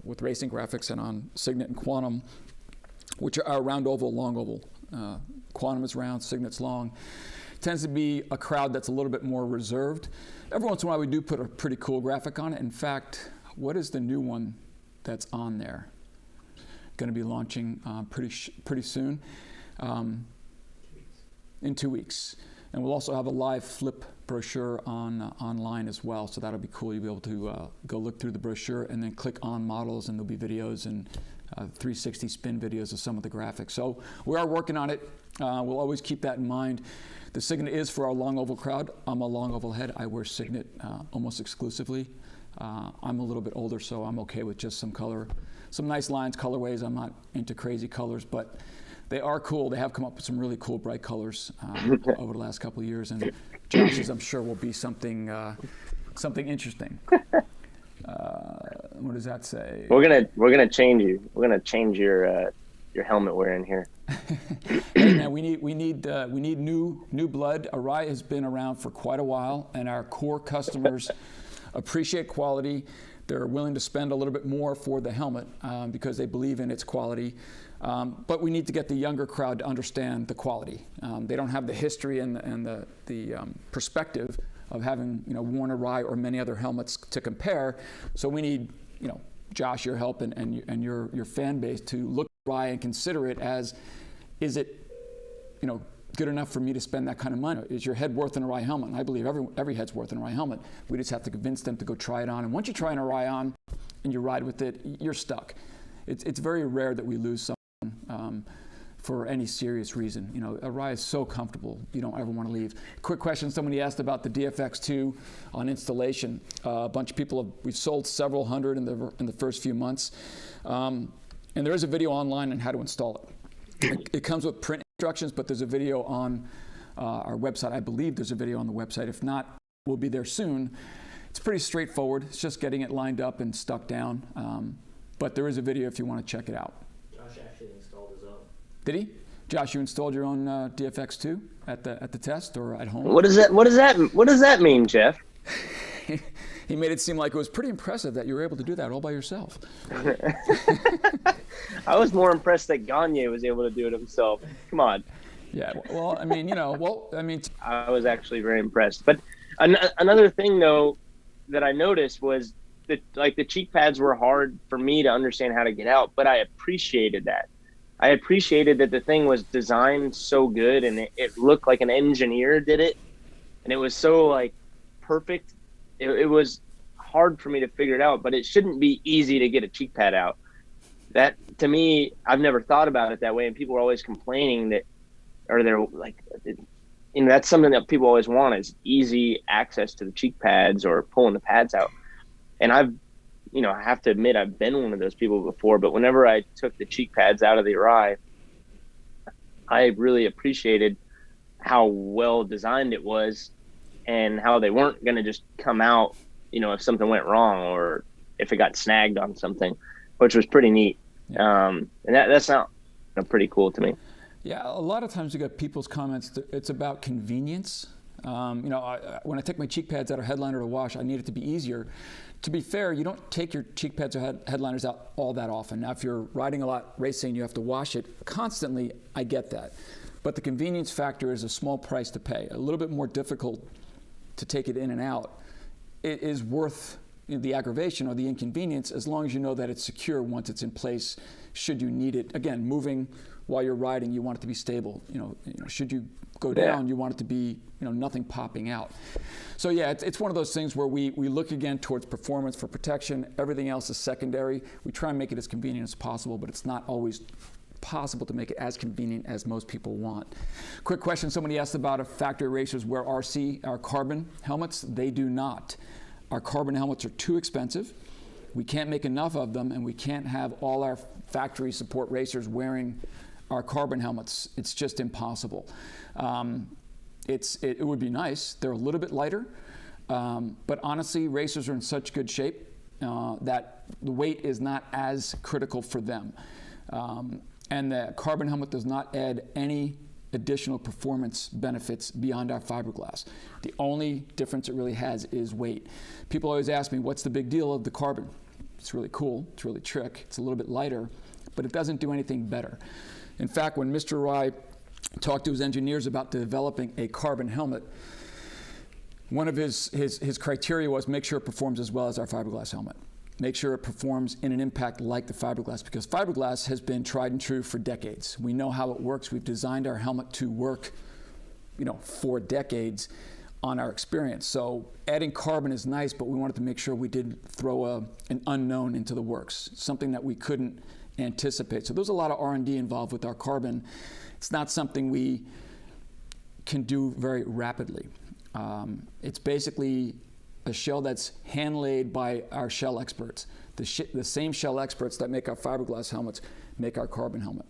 with racing graphics, and on Signet and Quantum, which are round oval, long oval. Quantum is round, Signet's long. Tends to be a crowd that's a little bit more reserved. Every once in a while we do put a pretty cool graphic on it. In fact, what is the new one that's on there? Going to be launching pretty soon, in 2 weeks. And we'll also have a live flip brochure online as well, so that'll be cool. You'll be able to go look through the brochure and then click on models, and there'll be videos and 360 spin videos of some of the graphics. So we are working on it. We'll always keep that in mind. The Signet is for our long oval crowd. I'm a long oval head. I wear Signet almost exclusively. I'm a little bit older, so I'm okay with just some color, some nice lines, colorways. I'm not into crazy colors, but they are cool. They have come up with some really cool bright colors over the last couple of years, and Josh's, I'm sure, will be something interesting. What does that say? We're gonna change you. We're gonna change your helmet wearing here. Hey, man, we need new blood. Arai has been around for quite a while, and our core customers appreciate quality. They're willing to spend a little bit more for the helmet because they believe in its quality. But we need to get the younger crowd to understand the quality. They don't have the history and the perspective of having worn Arai or many other helmets to compare. So we need Josh, your help and your fan base to look at Arai and consider it as, is it good enough for me to spend that kind of money? Is your head worth an Arai helmet? And I believe every head's worth an Arai helmet. We just have to convince them to go try it on. And once you try an Arai on and you ride with it, you're stuck. It's very rare that we lose someone for any serious reason. Arai is so comfortable, you don't ever want to leave. Quick question, somebody asked about the DFX2 on installation. A bunch of people, we've sold several hundred in the first few months. And there is a video online on how to install it. It comes with print instructions, but there's a video on our website. I believe there's a video on the website. If not, we'll be there soon. It's pretty straightforward. It's just getting it lined up and stuck down. But there is a video if you want to check it out. Josh actually installed his own. Did he? Josh, you installed your own DFX2 at the test or at home? What does that mean, Jeff? He made it seem like it was pretty impressive that you were able to do that all by yourself. I was more impressed that Gagne was able to do it himself. Come on. Yeah, well, I mean, I was actually very impressed. But another thing, though, that I noticed was that, the cheek pads were hard for me to understand how to get out, but I appreciated that. I appreciated that the thing was designed so good, and it looked like an engineer did it, and it was so, perfect. It was hard for me to figure it out, but it shouldn't be easy to get a cheek pad out. That, to me, I've never thought about it that way, and people are always complaining that, or they're that's something that people always want, is easy access to the cheek pads or pulling the pads out. And I have to admit, I've been one of those people before, but whenever I took the cheek pads out of the Arai, I really appreciated how well designed it was and how they weren't going to just come out, if something went wrong or if it got snagged on something, which was pretty neat. Yeah. And that's not pretty cool to me. Yeah, a lot of times you get people's comments, it's about convenience. When I take my cheek pads out or headliner to wash, I need it to be easier. To be fair, you don't take your cheek pads or headliners out all that often. Now, if you're riding a lot, racing, you have to wash it constantly, I get that. But the convenience factor is a small price to pay. A little bit more difficult to take it in and out. It is worth the aggravation or the inconvenience as long as you know that it's secure once it's in place should you need it. Again, moving while you're riding, you want it to be stable. Should you go down, you want it to be nothing popping out. So yeah, it's one of those things where we look again towards performance for protection. Everything else is secondary. We try and make it as convenient as possible, but it's not always possible to make it as convenient as most people want. Quick question, somebody asked about if factory racers wear our carbon helmets. They do not. Our carbon helmets are too expensive. We can't make enough of them, and we can't have all our factory support racers wearing our carbon helmets. It's just impossible. It would be nice. They're a little bit lighter, but honestly, racers are in such good shape that the weight is not as critical for them. And the carbon helmet does not add any additional performance benefits beyond our fiberglass. The only difference it really has is weight. People always ask me, what's the big deal of the carbon? It's really cool, it's really trick, it's a little bit lighter, but it doesn't do anything better. In fact, when Mr. Arai talked to his engineers about developing a carbon helmet, one of his criteria was make sure it performs as well as our fiberglass helmet. Make sure it performs in an impact like the fiberglass, because fiberglass has been tried and true for decades. We know how it works. We've designed our helmet to work, for decades on our experience. So adding carbon is nice, but we wanted to make sure we didn't throw an unknown into the works, something that we couldn't anticipate. So there's a lot of R&D involved with our carbon. It's not something we can do very rapidly. It's basically a shell that's hand-laid by our shell experts. The same shell experts that make our fiberglass helmets make our carbon helmet.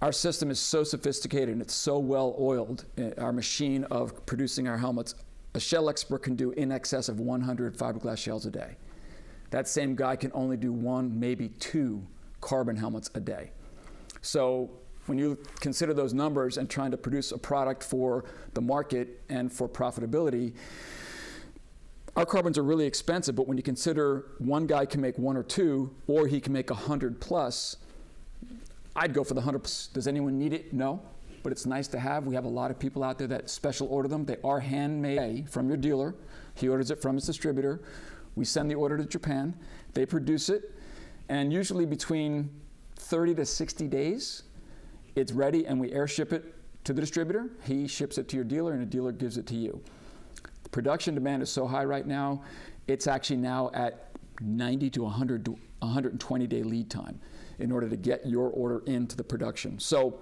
Our system is so sophisticated and it's so well oiled, our machine of producing our helmets, a shell expert can do in excess of 100 fiberglass shells a day. That same guy can only do 1, maybe 2 carbon helmets a day. So when you consider those numbers and trying to produce a product for the market and for profitability, our carbons are really expensive, but when you consider one guy can make 1 or 2, or he can make 100 plus, I'd go for the 100 plus. Does anyone need it? No, but it's nice to have. We have a lot of people out there that special order them. They are handmade from your dealer. He orders it from his distributor. We send the order to Japan. They produce it, and usually between 30 to 60 days, it's ready, and we airship it to the distributor. He ships it to your dealer, and the dealer gives it to you. The production demand is so high right now, it's actually now at 90 to 100 to 120 day lead time in order to get your order into the production. So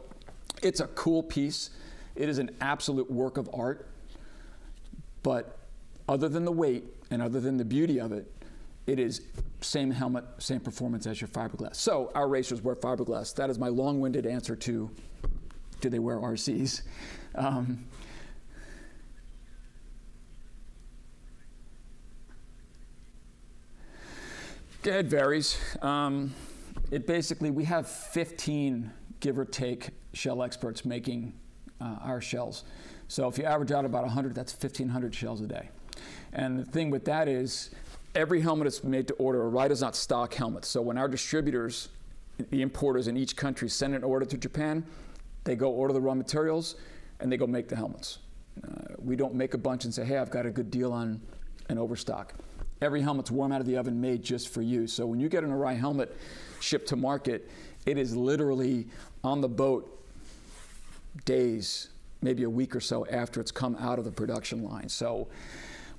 it's a cool piece. It is an absolute work of art, but other than the weight and other than the beauty of it, it is same helmet, same performance as your fiberglass. So our racers wear fiberglass. That is my long-winded answer to, do they wear RCs? It varies. It basically, we have 15, give or take, shell experts making our shells. So if you average out about 100, that's 1,500 shells a day. And the thing with that is, every helmet is made to order. Arai does not stock helmets. So when our distributors, the importers in each country, send an order to Japan, they go order the raw materials, and they go make the helmets. We don't make a bunch and say, hey, I've got a good deal on an overstock. Every helmet's warm out of the oven, made just for you. So when you get an Arai helmet shipped to market, it is literally on the boat days, maybe a week or so after it's come out of the production line. So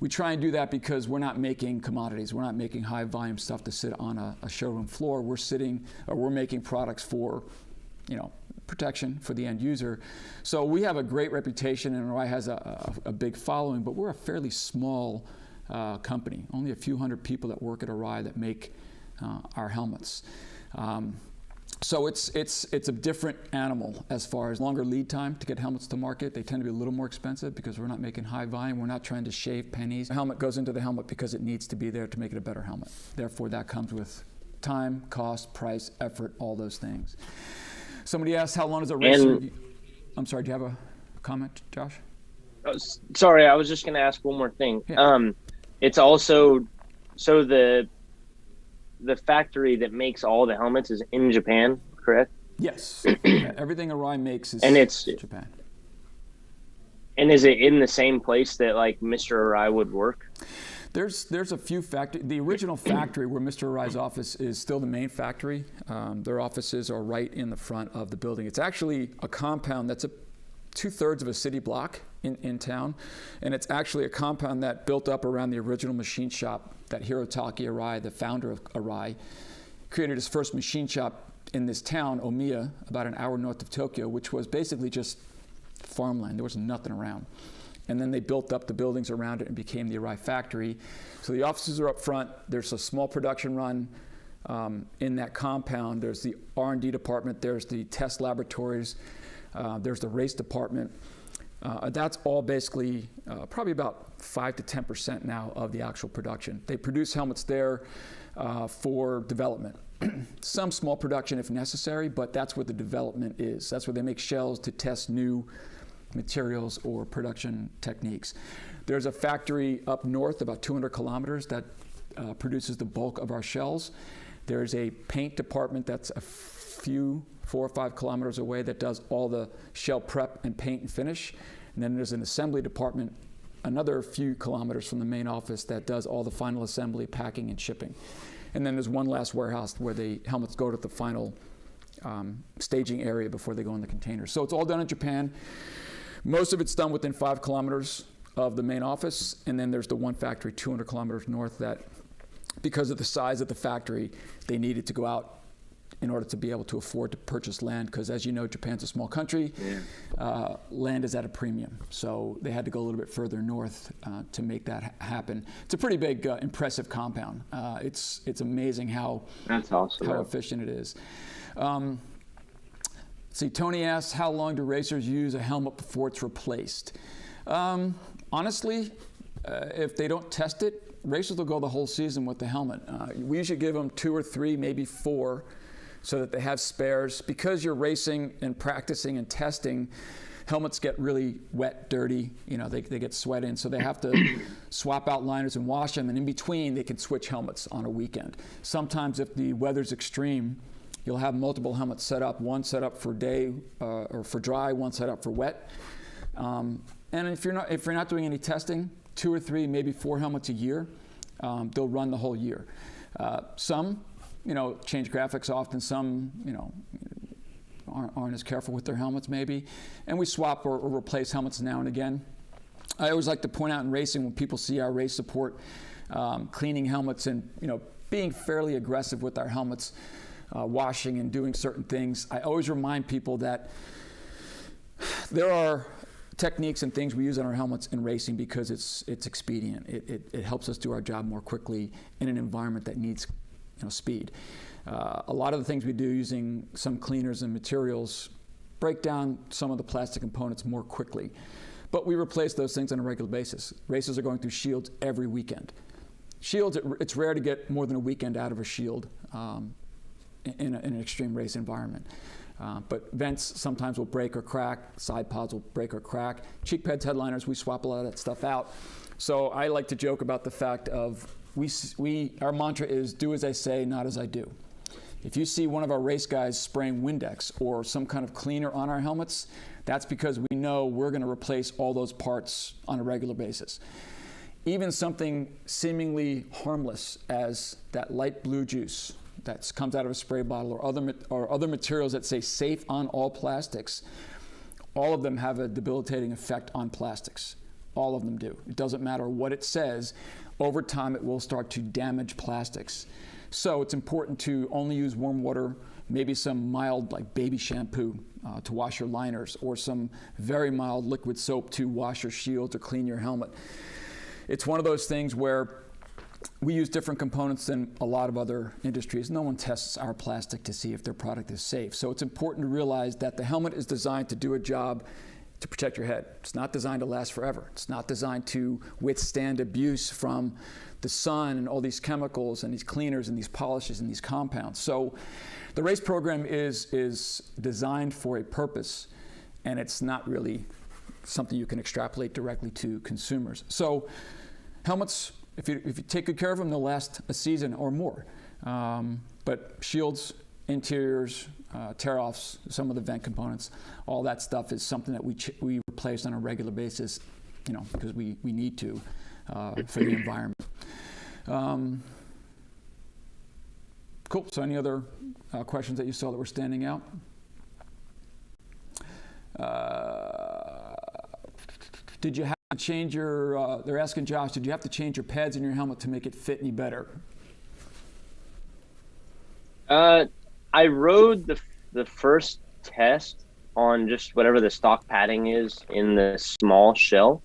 we try and do that because we're not making commodities. We're not making high volume stuff to sit on a showroom floor. We're making products for, protection for the end user. So we have a great reputation, and Arai has a big following, but we're a fairly small company. Only a few hundred people that work at Arai that make our helmets. So it's a different animal as far as longer lead time to get helmets to market. They tend to be a little more expensive because we're not making high volume. We're not trying to shave pennies. The helmet goes into the helmet because it needs to be there to make it a better helmet. Therefore, that comes with time, cost, price, effort, all those things. Somebody asked, how long does a racer... I'm sorry, do you have a comment, Josh? Sorry, I was just going to ask one more thing. Yeah. It's also, so the factory that makes all the helmets is in Japan, correct? Yes. Yeah, everything Arai makes is Japan. And is it in the same place that like Mr. Arai would work? There's a few factories. The original factory where Mr. Arai's office is still the main factory. Their offices are right in the front of the building. It's actually a compound that's 2/3 of a city block in town, and it's actually a compound that built up around the original machine shop that Hirotaki Arai, the founder of Arai, created his first machine shop in this town, Omiya, about an hour north of Tokyo, which was basically just farmland. There was nothing around. And then they built up the buildings around it and became the Arai factory. So the offices are up front. There's a small production run in that compound. There's the R&D department. There's the test laboratories. There's the race department. That's all basically probably about 5 to 10% now of the actual production. They produce helmets there for development. Some small production if necessary, but that's where the development is. That's where they make shells to test new materials or production techniques. There's a factory up north, about 200 kilometers, that produces the bulk of our shells. There's a paint department that's a few, 4 or 5 kilometers away, that does all the shell prep and paint and finish. And then there's an assembly department another few kilometers from the main office that does all the final assembly, packing, and shipping. And then there's one last warehouse where the helmets go to the final staging area before they go in the containers. So it's all done in Japan. Most of it's done within 5 kilometers of the main office, and then there's the one factory 200 kilometers north that, because of the size of the factory, they needed to go out in order to be able to afford to purchase land, because as you know, Japan's a small country. Yeah. Land is at a premium. So they had to go a little bit further north to make that happen. It's a pretty big, impressive compound. It's amazing how, that's awesome, how efficient it is. See, Tony asks, how long do racers use a helmet before it's replaced? Honestly, if they don't test it, racers will go the whole season with the helmet. We usually give them 2 or 3, maybe 4, so that they have spares. Because you're racing and practicing and testing, helmets get really wet, dirty, they get sweat in, so they have to swap out liners and wash them, and in between they can switch helmets on a weekend. Sometimes if the weather's extreme, you'll have multiple helmets set up, one set up for day or for dry, one set up for wet. And if you're not doing any testing, 2 or 3, maybe 4 helmets a year, they'll run the whole year. Some, change graphics often. Some, aren't as careful with their helmets maybe. And we swap or replace helmets now and again. I always like to point out in racing when people see our race support, cleaning helmets and, being fairly aggressive with our helmets, washing and doing certain things. I always remind people that there are techniques and things we use on our helmets in racing because it's expedient. It helps us do our job more quickly in an environment that needs speed. A lot of the things we do using some cleaners and materials break down some of the plastic components more quickly. But we replace those things on a regular basis. Racers are going through shields every weekend. Shields, it's rare to get more than a weekend out of a shield in an extreme race environment. But vents sometimes will break or crack, side pods will break or crack. Cheek pads, headliners, we swap a lot of that stuff out. So I like to joke about the fact of our mantra is do as I say, not as I do. If you see one of our race guys spraying Windex or some kind of cleaner on our helmets, that's because we know we're going to replace all those parts on a regular basis. Even something seemingly harmless as that light blue juice that comes out of a spray bottle or other materials that say safe on all plastics, all of them have a debilitating effect on plastics. All of them do. It doesn't matter what it says. Over time, it will start to damage plastics. So it's important to only use warm water, maybe some mild like baby shampoo to wash your liners, or some very mild liquid soap to wash your shield or clean your helmet. It's one of those things where we use different components than a lot of other industries. No one tests our plastic to see if their product is safe. So it's important to realize that the helmet is designed to do a job to protect your head. It's not designed to last forever. It's not designed to withstand abuse from the sun and all these chemicals and these cleaners and these polishes and these compounds. So the race program is designed for a purpose, and it's not really something you can extrapolate directly to consumers. So helmets, if you take good care of them, they'll last a season or more. But shields, interiors, tear-offs, some of the vent components, all that stuff is something that we replace on a regular basis, because we need to for the environment. Cool. So any other questions that you saw that were standing out? Did you have to change your, they're asking Josh, did you have to change your pads in your helmet to make it fit any better? I rode the first test on just whatever the stock padding is in the small shell.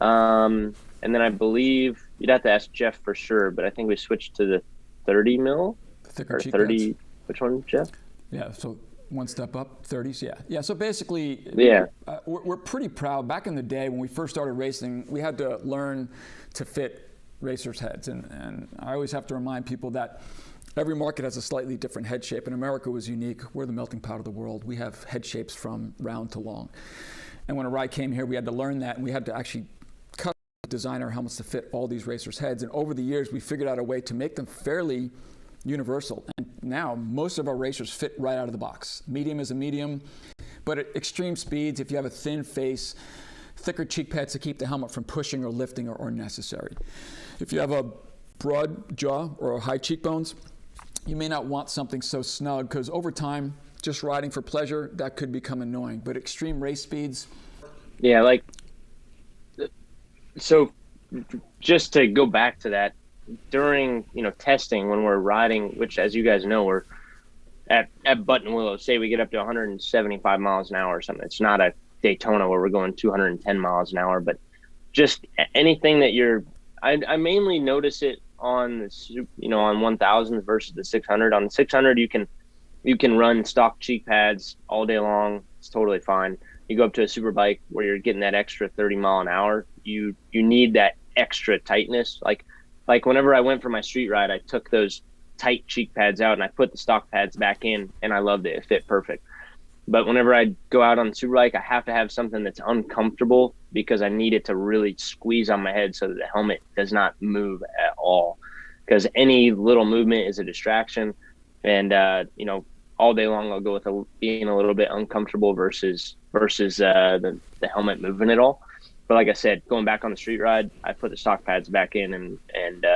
And then I believe, you'd have to ask Jeff for sure, but I think we switched to the 30 mil. Thicker or cheek 30, pads. Which one, Jeff? Yeah, so one step up, 30s, yeah. Yeah, so basically, yeah, we're pretty proud. Back in the day when we first started racing, we had to learn to fit racers' heads. And I always have to remind people that every market has a slightly different head shape, and America was unique. We're the melting pot of the world. We have head shapes from round to long. And when Arai came here, we had to learn that, and we had to actually design our helmets to fit all these racers' heads. And over the years, we figured out a way to make them fairly universal. And now most of our racers fit right out of the box. Medium is a medium, but at extreme speeds, if you have a thin face, thicker cheek pads to keep the helmet from pushing or lifting are necessary. If you have a broad jaw or high cheekbones, you may not want something so snug, because over time, just riding for pleasure, that could become annoying. But extreme race speeds. Yeah, so just to go back to that, during testing when we're riding, which as you guys know, we're at Buttonwillow, say we get up to 175 miles an hour or something. It's not a Daytona where we're going 210 miles an hour, but just anything that I mainly notice it on the on 1000 versus the 600. On the 600, you can run stock cheek pads all day long. It's totally fine. You go up to a Superbike where you're getting that extra 30 mile an hour. You need that extra tightness. Like whenever I went for my street ride, I took those tight cheek pads out and I put the stock pads back in, and I loved it. It fit perfect. But whenever I go out on the Superbike, I have to have something that's uncomfortable because I need it to really squeeze on my head so that the helmet does not move at all. Because any little movement is a distraction. And, all day long I'll go with being a little bit uncomfortable versus the helmet moving at all. But like I said, going back on the street ride, I put the stock pads back in and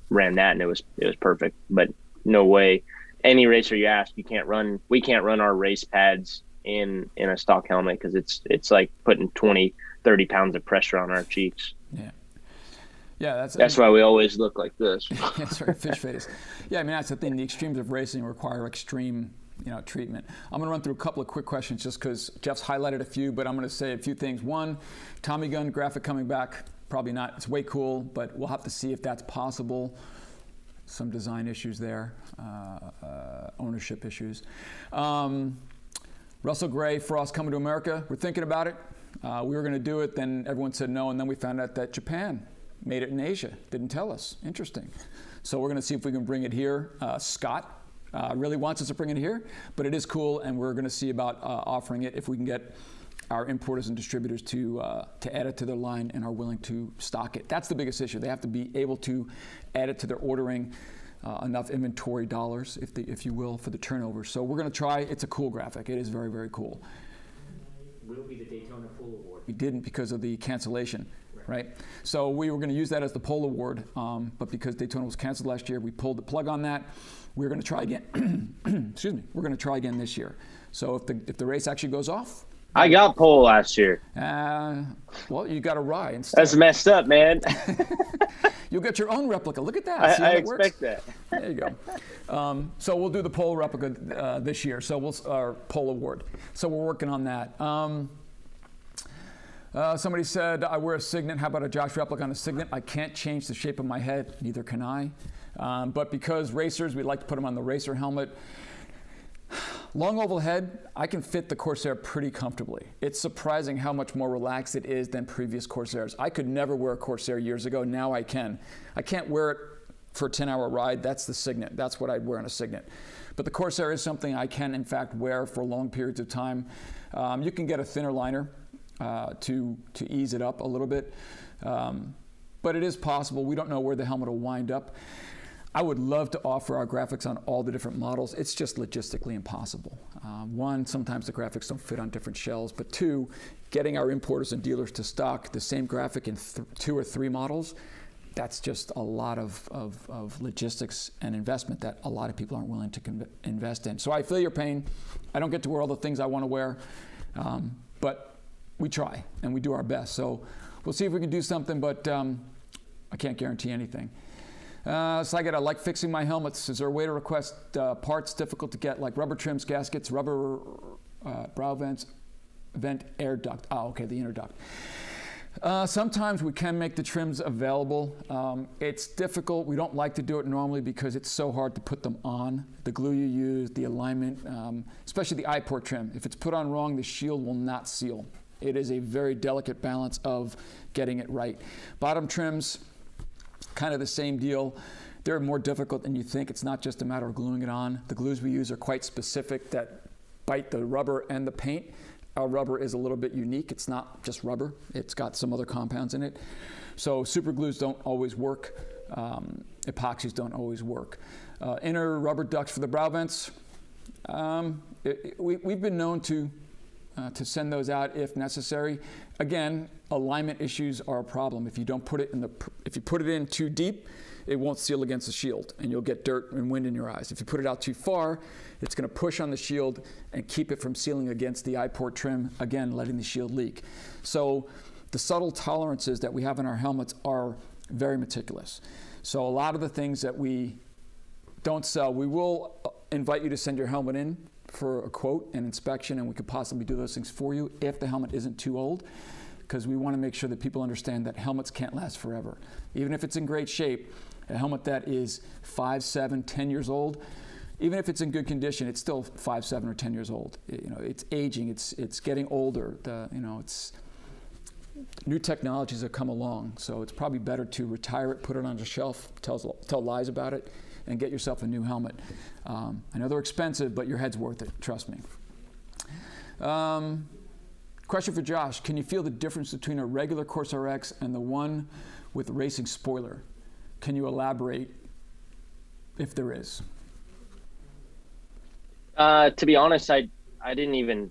ran that, and it was perfect. But no way. Any racer you ask, we can't run our race pads in a stock helmet because it's like putting 20, 30 pounds of pressure on our cheeks. Yeah, that's why we always look like this. That's right, fish face. Yeah, I mean, that's the thing. The extremes of racing require extreme, treatment. I'm going to run through a couple of quick questions just because Jeff's highlighted a few, but I'm going to say a few things. One, Tommy gun graphic coming back, probably not. It's way cool, but we'll have to see if that's possible. Some design issues there, ownership issues. Russell Gray, Frost coming to America. We're thinking about it. We were going to do it, then everyone said no, and then we found out that Japan made it in Asia. Didn't tell us. Interesting. So we're going to see if we can bring it here. Scott really wants us to bring it here, but it is cool, and we're going to see about offering it if we can get our importers and distributors to add it to their line and are willing to stock it. That's the biggest issue. They have to be able to add it to their ordering, enough inventory dollars, if you will, for the turnover. So we're going to try. It's a cool graphic. It is very, very cool. Will be the Daytona Pool Award. We didn't because of the cancellation, right? So we were going to use that as the Pole Award, but because Daytona was canceled last year, we pulled the plug on that. We're going to try again. Excuse me. We're going to try again this year. So if the race actually goes off, I got pole last year. Well, you got Arai instead. That's messed up, man. You'll get your own replica. Look at that. See how I that works? expect that. There you go. So we'll do the pole replica this year. So our pole award. So we're working on that. Somebody said, I wear a Signet. How about a Josh replica on a Signet? I can't change the shape of my head. Neither can I. But because racers, we like to put them on the racer helmet. Long oval head, I can fit the Corsair pretty comfortably. It's surprising how much more relaxed it is than previous Corsairs. I could never wear a Corsair years ago. Now I can. I can't wear it for a 10-hour ride. That's the Signet. That's what I'd wear on a Signet. But the Corsair is something I can, in fact, wear for long periods of time. You can get a thinner liner to ease it up a little bit. But it is possible. We don't know where the helmet will wind up. I would love to offer our graphics on all the different models. It's just logistically impossible. One, sometimes the graphics don't fit on different shells, but two, getting our importers and dealers to stock the same graphic in 2 or 3 models, that's just a lot of logistics and investment that a lot of people aren't willing to invest in. So I feel your pain. I don't get to wear all the things I want to wear, but we try and we do our best. So we'll see if we can do something, but I can't guarantee anything. So I like fixing my helmets. Is there a way to request parts difficult to get, like rubber trims, gaskets, rubber brow vents, vent air duct? Oh, okay, the inner duct. Sometimes we can make the trims available. It's difficult. We don't like to do it normally because it's so hard to put them on. The glue you use, the alignment, especially the eye port trim. If it's put on wrong, the shield will not seal. It is a very delicate balance of getting it right. Bottom trims, kind of the same deal. They're more difficult than you think. It's not just a matter of gluing it on. The glues we use are quite specific that bite the rubber and the paint. Our rubber is a little bit unique. It's not just rubber. It's got some other compounds in it. So super glues don't always work. Epoxies don't always work. Inner rubber ducts for the brow vents. We've been known to send those out if necessary. Again, alignment issues are a problem. If you don't put it if you put it in too deep, it won't seal against the shield, and you'll get dirt and wind in your eyes. If you put it out too far, it's going to push on the shield and keep it from sealing against the eye port trim, again, letting the shield leak. So the subtle tolerances that we have in our helmets are very meticulous. So a lot of the things that we don't sell, we will invite you to send your helmet in for a quote and inspection, and we could possibly do those things for you if the helmet isn't too old, because we want to make sure that people understand that helmets can't last forever. Even if it's in great shape, a helmet that is 5, 7, 10 years old, even if it's in good condition, it's still 5, 7, or 10 years old. It's aging. It's getting older. It's new technologies have come along, so it's probably better to retire it, put it on the shelf, tell lies about it, and get yourself a new helmet. I know they're expensive, but your head's worth it. Trust me. Question for Josh. Can you feel the difference between a regular Corsa RX and the one with racing spoiler? Can you elaborate if there is? To be honest, I didn't even.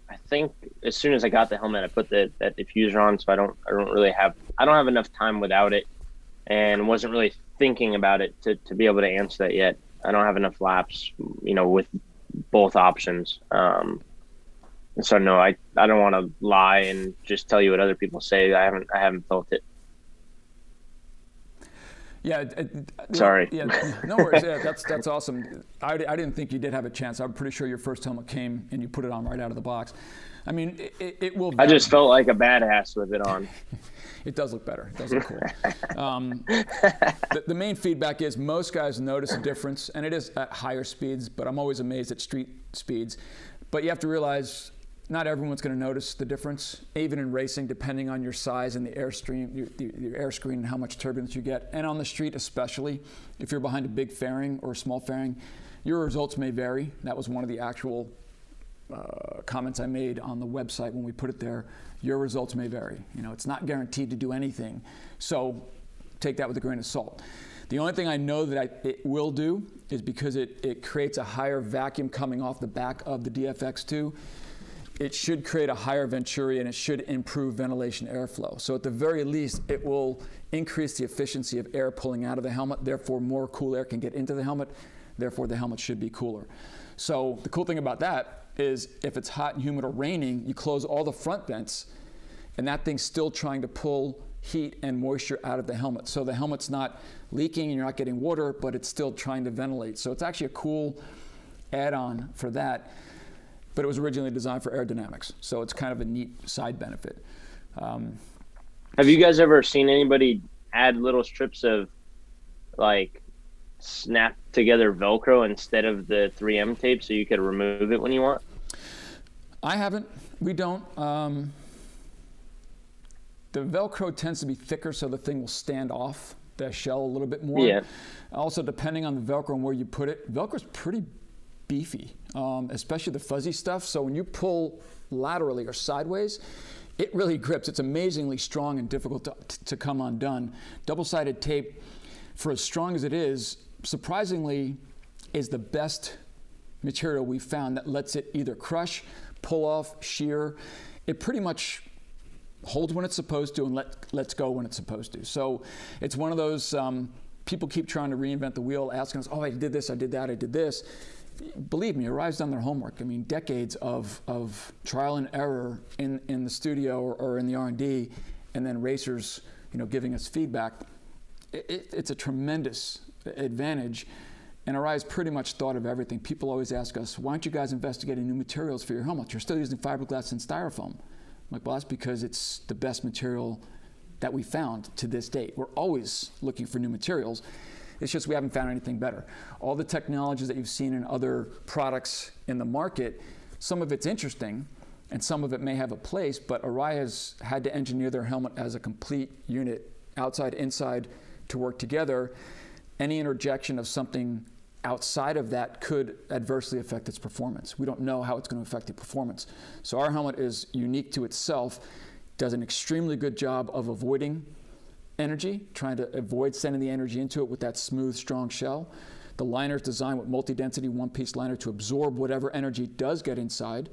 I think as soon as I got the helmet, I put that diffuser on, so I don't have enough time without it, and wasn't really thinking about it to be able to answer that yet. I don't have enough laps, with both options. So no, I don't want to lie and just tell you what other people say. I haven't felt it. Yeah. Sorry. Yeah. No worries. Yeah, that's awesome. I didn't think you did have a chance. I'm pretty sure your first helmet came and you put it on right out of the box. I mean, it will. I just felt like a badass with it on. It does look better. It does look cool. The main feedback is most guys notice a difference, and it is at higher speeds, but I'm always amazed at street speeds. But you have to realize not everyone's going to notice the difference, even in racing, depending on your size and the your air screen and how much turbulence you get. And on the street especially, if you're behind a big fairing or a small fairing, your results may vary. That was one of the actual comments I made on the website when we put it there. Your results may vary. It's not guaranteed to do anything. So take that with a grain of salt. The only thing I know that it will do is because it creates a higher vacuum coming off the back of the DFX2. It should create a higher venturi and it should improve ventilation airflow. So at the very least, it will increase the efficiency of air pulling out of the helmet. Therefore, more cool air can get into the helmet. Therefore, the helmet should be cooler. So the cool thing about that is if it's hot and humid or raining, you close all the front vents and that thing's still trying to pull heat and moisture out of the helmet. So the helmet's not leaking and you're not getting water, but it's still trying to ventilate. So it's actually a cool add-on for that. But it was originally designed for aerodynamics, so it's kind of a neat side benefit. Have you guys ever seen anybody add little strips of snap together Velcro instead of the 3M tape so you could remove it when you want? I haven't. We don't. The Velcro tends to be thicker, so the thing will stand off the shell a little bit more. Yeah. Also, depending on the Velcro and where you put it, Velcro's pretty beefy, especially the fuzzy stuff. So when you pull laterally or sideways, it really grips. It's amazingly strong and difficult to come undone. Double-sided tape, for as strong as it is, surprisingly, is the best material we've found that lets it either crush, pull off, shear. It pretty much holds when it's supposed to and lets go when it's supposed to. So it's one of those, people keep trying to reinvent the wheel, asking us, oh, I did this, I did that, I did this. Believe me, Arai's done their homework. I mean, decades of trial and error in the studio or in the R&D, and then racers, giving us feedback. It's a tremendous advantage, and Arai's pretty much thought of everything. People always ask us, why aren't you guys investigating new materials for your helmets? You're still using fiberglass and styrofoam. I'm like, well, that's because it's the best material that we found to this date. We're always looking for new materials. It's just we haven't found anything better. All the technologies that you've seen in other products in the market, some of it's interesting and some of it may have a place, but Arai has had to engineer their helmet as a complete unit, outside, inside, to work together. Any interjection of something outside of that could adversely affect its performance. We don't know how it's going to affect the performance. So our helmet is unique to itself, does an extremely good job of avoiding energy, trying to avoid sending the energy into it with that smooth, strong shell. The liner is designed with multi-density one-piece liner to absorb whatever energy does get inside.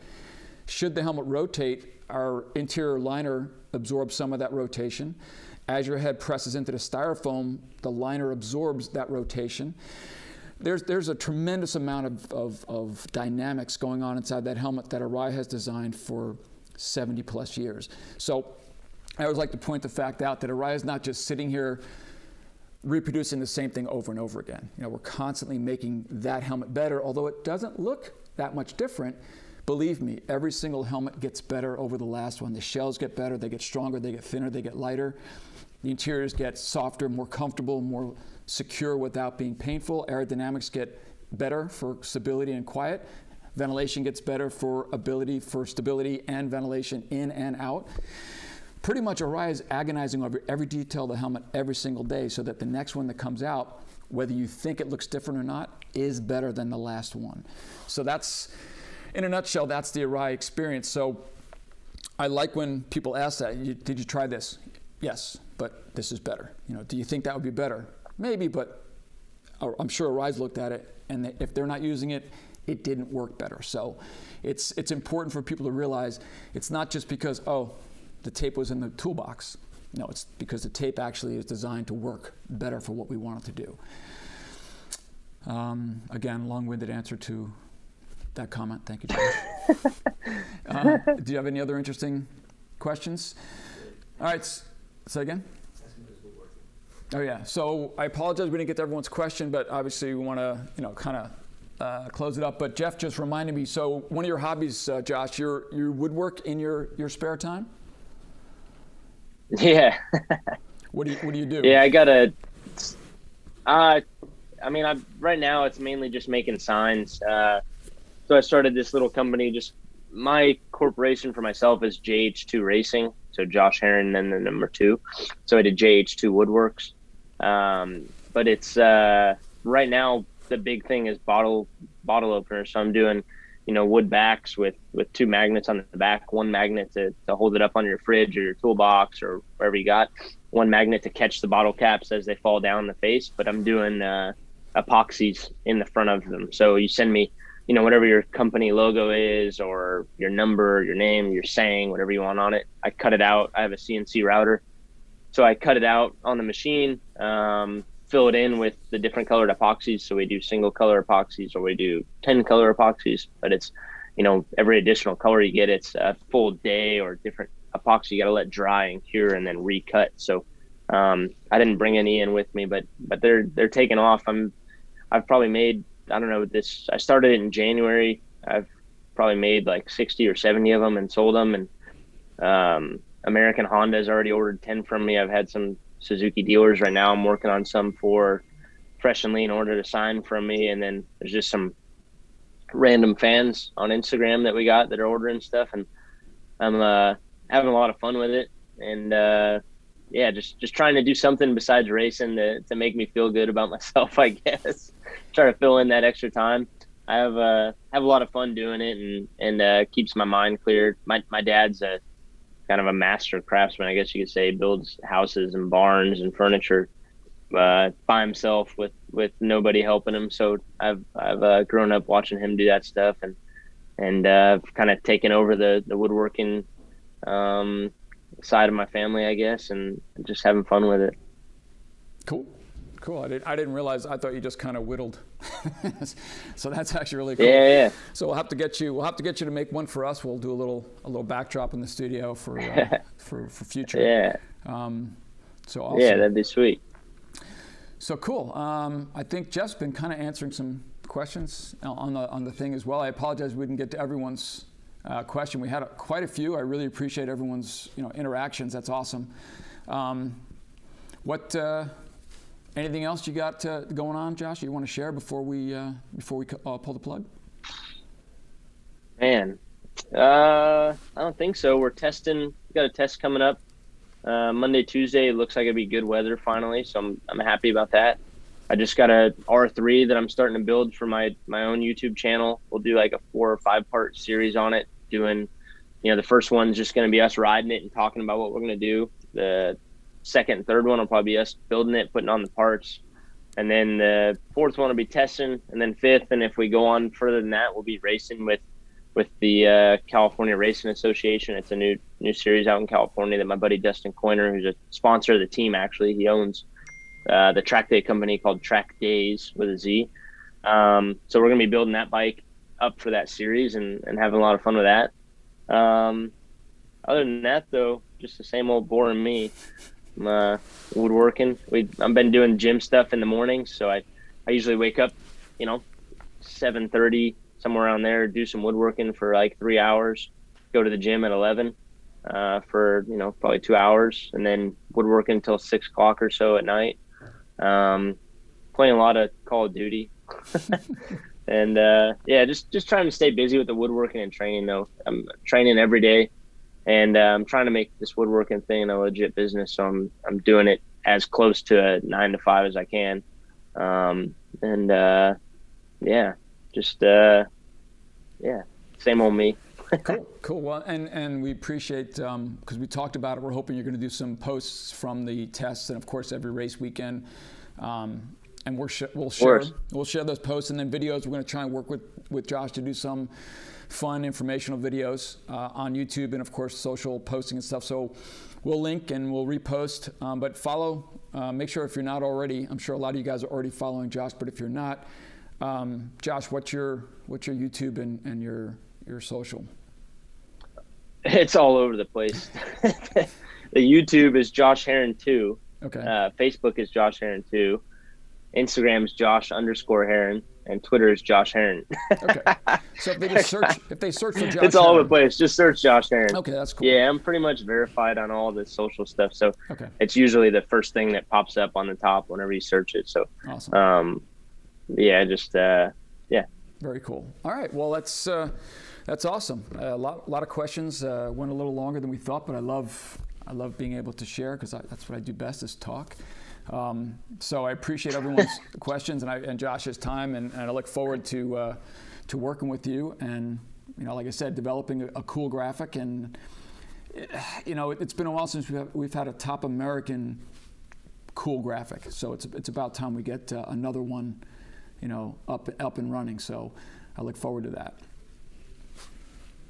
Should the helmet rotate, our interior liner absorbs some of that rotation. As your head presses into the styrofoam, the liner absorbs that rotation. There's a tremendous amount of dynamics going on inside that helmet that Arai has designed for 70 plus years. So I always like to point the fact out that Arai is not just sitting here reproducing the same thing over and over again. We're constantly making that helmet better, although it doesn't look that much different. Believe me, every single helmet gets better over the last one. The shells get better, they get stronger, they get thinner, they get lighter. The interiors get softer, more comfortable, more secure without being painful. Aerodynamics get better for stability and quiet. Ventilation gets better for stability and ventilation in and out. Pretty much Arai is agonizing over every detail of the helmet every single day so that the next one that comes out, whether you think it looks different or not, is better than the last one. So in a nutshell, that's the Arai experience. So I like when people ask that. Did you try this? Yes, but this is better. Do you think that would be better? Maybe, but I'm sure Arai's looked at it, and if they're not using it, it didn't work better. So it's important for people to realize it's not just because, the tape was in the toolbox. No, it's because the tape actually is designed to work better for what we want it to do. Again, long-winded answer to that comment. Thank you, Josh. Do you have any other interesting questions? All right, say again? Oh yeah, so I apologize we didn't get to everyone's question, but obviously we want to, kind of close it up. But Jeff just reminded me, so one of your hobbies, Josh, you woodwork in your spare time? Yeah. What do you do? Yeah, right now it's mainly just making signs. So I started this little company. My corporation for myself is JH2 Racing. So Josh Herrin, then the number 2. So I did JH2 Woodworks. But it's right now the big thing is bottle openers. So I'm doing, wood backs with 2 magnets on the back, 1 magnet to hold it up on your fridge or your toolbox or wherever you got, 1 magnet to catch the bottle caps as they fall down the face. But I'm doing epoxies in the front of them. So you send me, whatever your company logo is or your number, your name, your saying, whatever you want on it. I cut it out. I have a CNC router. So I cut it out on the machine, fill it in with the different colored epoxies. So we do single color epoxies or we do 10 color epoxies, but it's, every additional color you get, it's a full day or different epoxy. You got to let dry and cure and then recut. So I didn't bring any in with me, but they're taking off. I've probably made, I don't know, I started it in January. I've probably made like 60 or 70 of them and sold them. And American Honda's already ordered 10 from me. I've had some Suzuki dealers right now. I'm working on some for Fresh and Lean order to sign from me. And then there's just some random fans on Instagram that we got that are ordering stuff. And I'm having a lot of fun with it. And just trying to do something besides racing to make me feel good about myself, I guess. Try to fill in that extra time. I have a lot of fun doing it and keeps my mind clear. My dad's a kind of a master craftsman, I guess you could say. Builds houses and barns and furniture by himself with nobody helping him. So I've grown up watching him do that stuff and kind of taken over the woodworking side of my family, I guess, and just having fun with it. Cool. I didn't realize. I thought you just kind of whittled. So that's actually really cool. Yeah. So we'll have to get you to make one for us. We'll do a little backdrop in the studio for future. Yeah. So awesome. Yeah, that'd be sweet. So cool. I think Jeff's been kind of answering some questions on the thing as well. I apologize we didn't get to everyone's question. We had quite a few. I really appreciate everyone's interactions. That's awesome. Anything else you got going on, Josh? You want to share before we pull the plug? Man, I don't think so. We're testing. We got a test coming up Monday, Tuesday. It looks like it'll be good weather finally, so I'm happy about that. I just got a R3 that I'm starting to build for my own YouTube channel. We'll do like a 4 or 5 part series on it. Doing, the first one's just going to be us riding it and talking about what we're going to do. The second and third one will probably be us building it, putting on the parts. And then the fourth one will be testing. And then fifth, and if we go on further than that, we'll be racing with the California Racing Association. It's a new series out in California that my buddy Dustin Coiner, who's a sponsor of the team, actually, he owns the track day company called Track Days with a Z. So we're going to be building that bike up for that series and having a lot of fun with that. Other than that, though, just the same old boring me. Woodworking. I've been doing gym stuff in the morning, so I usually wake up, 7:30, somewhere around there, do some woodworking for like 3 hours, go to the gym at 11 for probably 2 hours, and then woodworking until 6 o'clock or so at night. Playing a lot of Call of Duty. And just trying to stay busy with the woodworking and training, though. I'm training every day. And I'm trying to make this woodworking thing a legit business, so I'm doing it as close to a 9 to 5 as I can. same old me. Cool. Well, and we appreciate, because we talked about it, we're hoping you're going to do some posts from the tests and, of course, every race weekend. And we'll share those posts and then videos. We're going to try and work with Josh to do some fun informational videos on YouTube and, of course, social posting and stuff. So we'll link and we'll repost. But follow, make sure if you're not already, I'm sure a lot of you guys are already following Josh, but if you're not, Josh, what's your YouTube and your social? It's all over the place. The YouTube is Josh Herrin 2. Okay. Facebook is Josh Herrin 2. Instagram is Josh_Herrin, and Twitter is Josh Herrin. Okay. So if they search for Josh, it's all over the place. Just search Josh Herrin. Okay, that's cool. Yeah, I'm pretty much verified on all the social stuff, so okay. It's usually the first thing that pops up on the top whenever you search it. So, awesome. Yeah, just yeah. Very cool. All right. Well, that's awesome. A lot of questions. Went a little longer than we thought, but I love being able to share because that's what I do best is talk. So I appreciate everyone's questions and Josh's time, and I look forward to working with you. And like I said, developing a cool graphic. And it's been a while since we've had a top American cool graphic. So it's about time we get another one, up and running. So I look forward to that.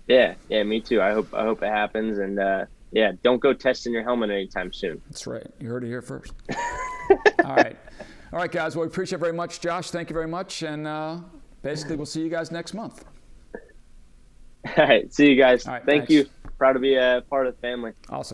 Yeah, me too. I hope it happens, and yeah, don't go testing your helmet anytime soon. That's right. You heard it here first. All right, guys. Well, we appreciate it very much, Josh. Thank you very much, and basically, we'll see you guys next month. All right, see you guys. All right, Thank you. Proud to be a part of the family. Awesome.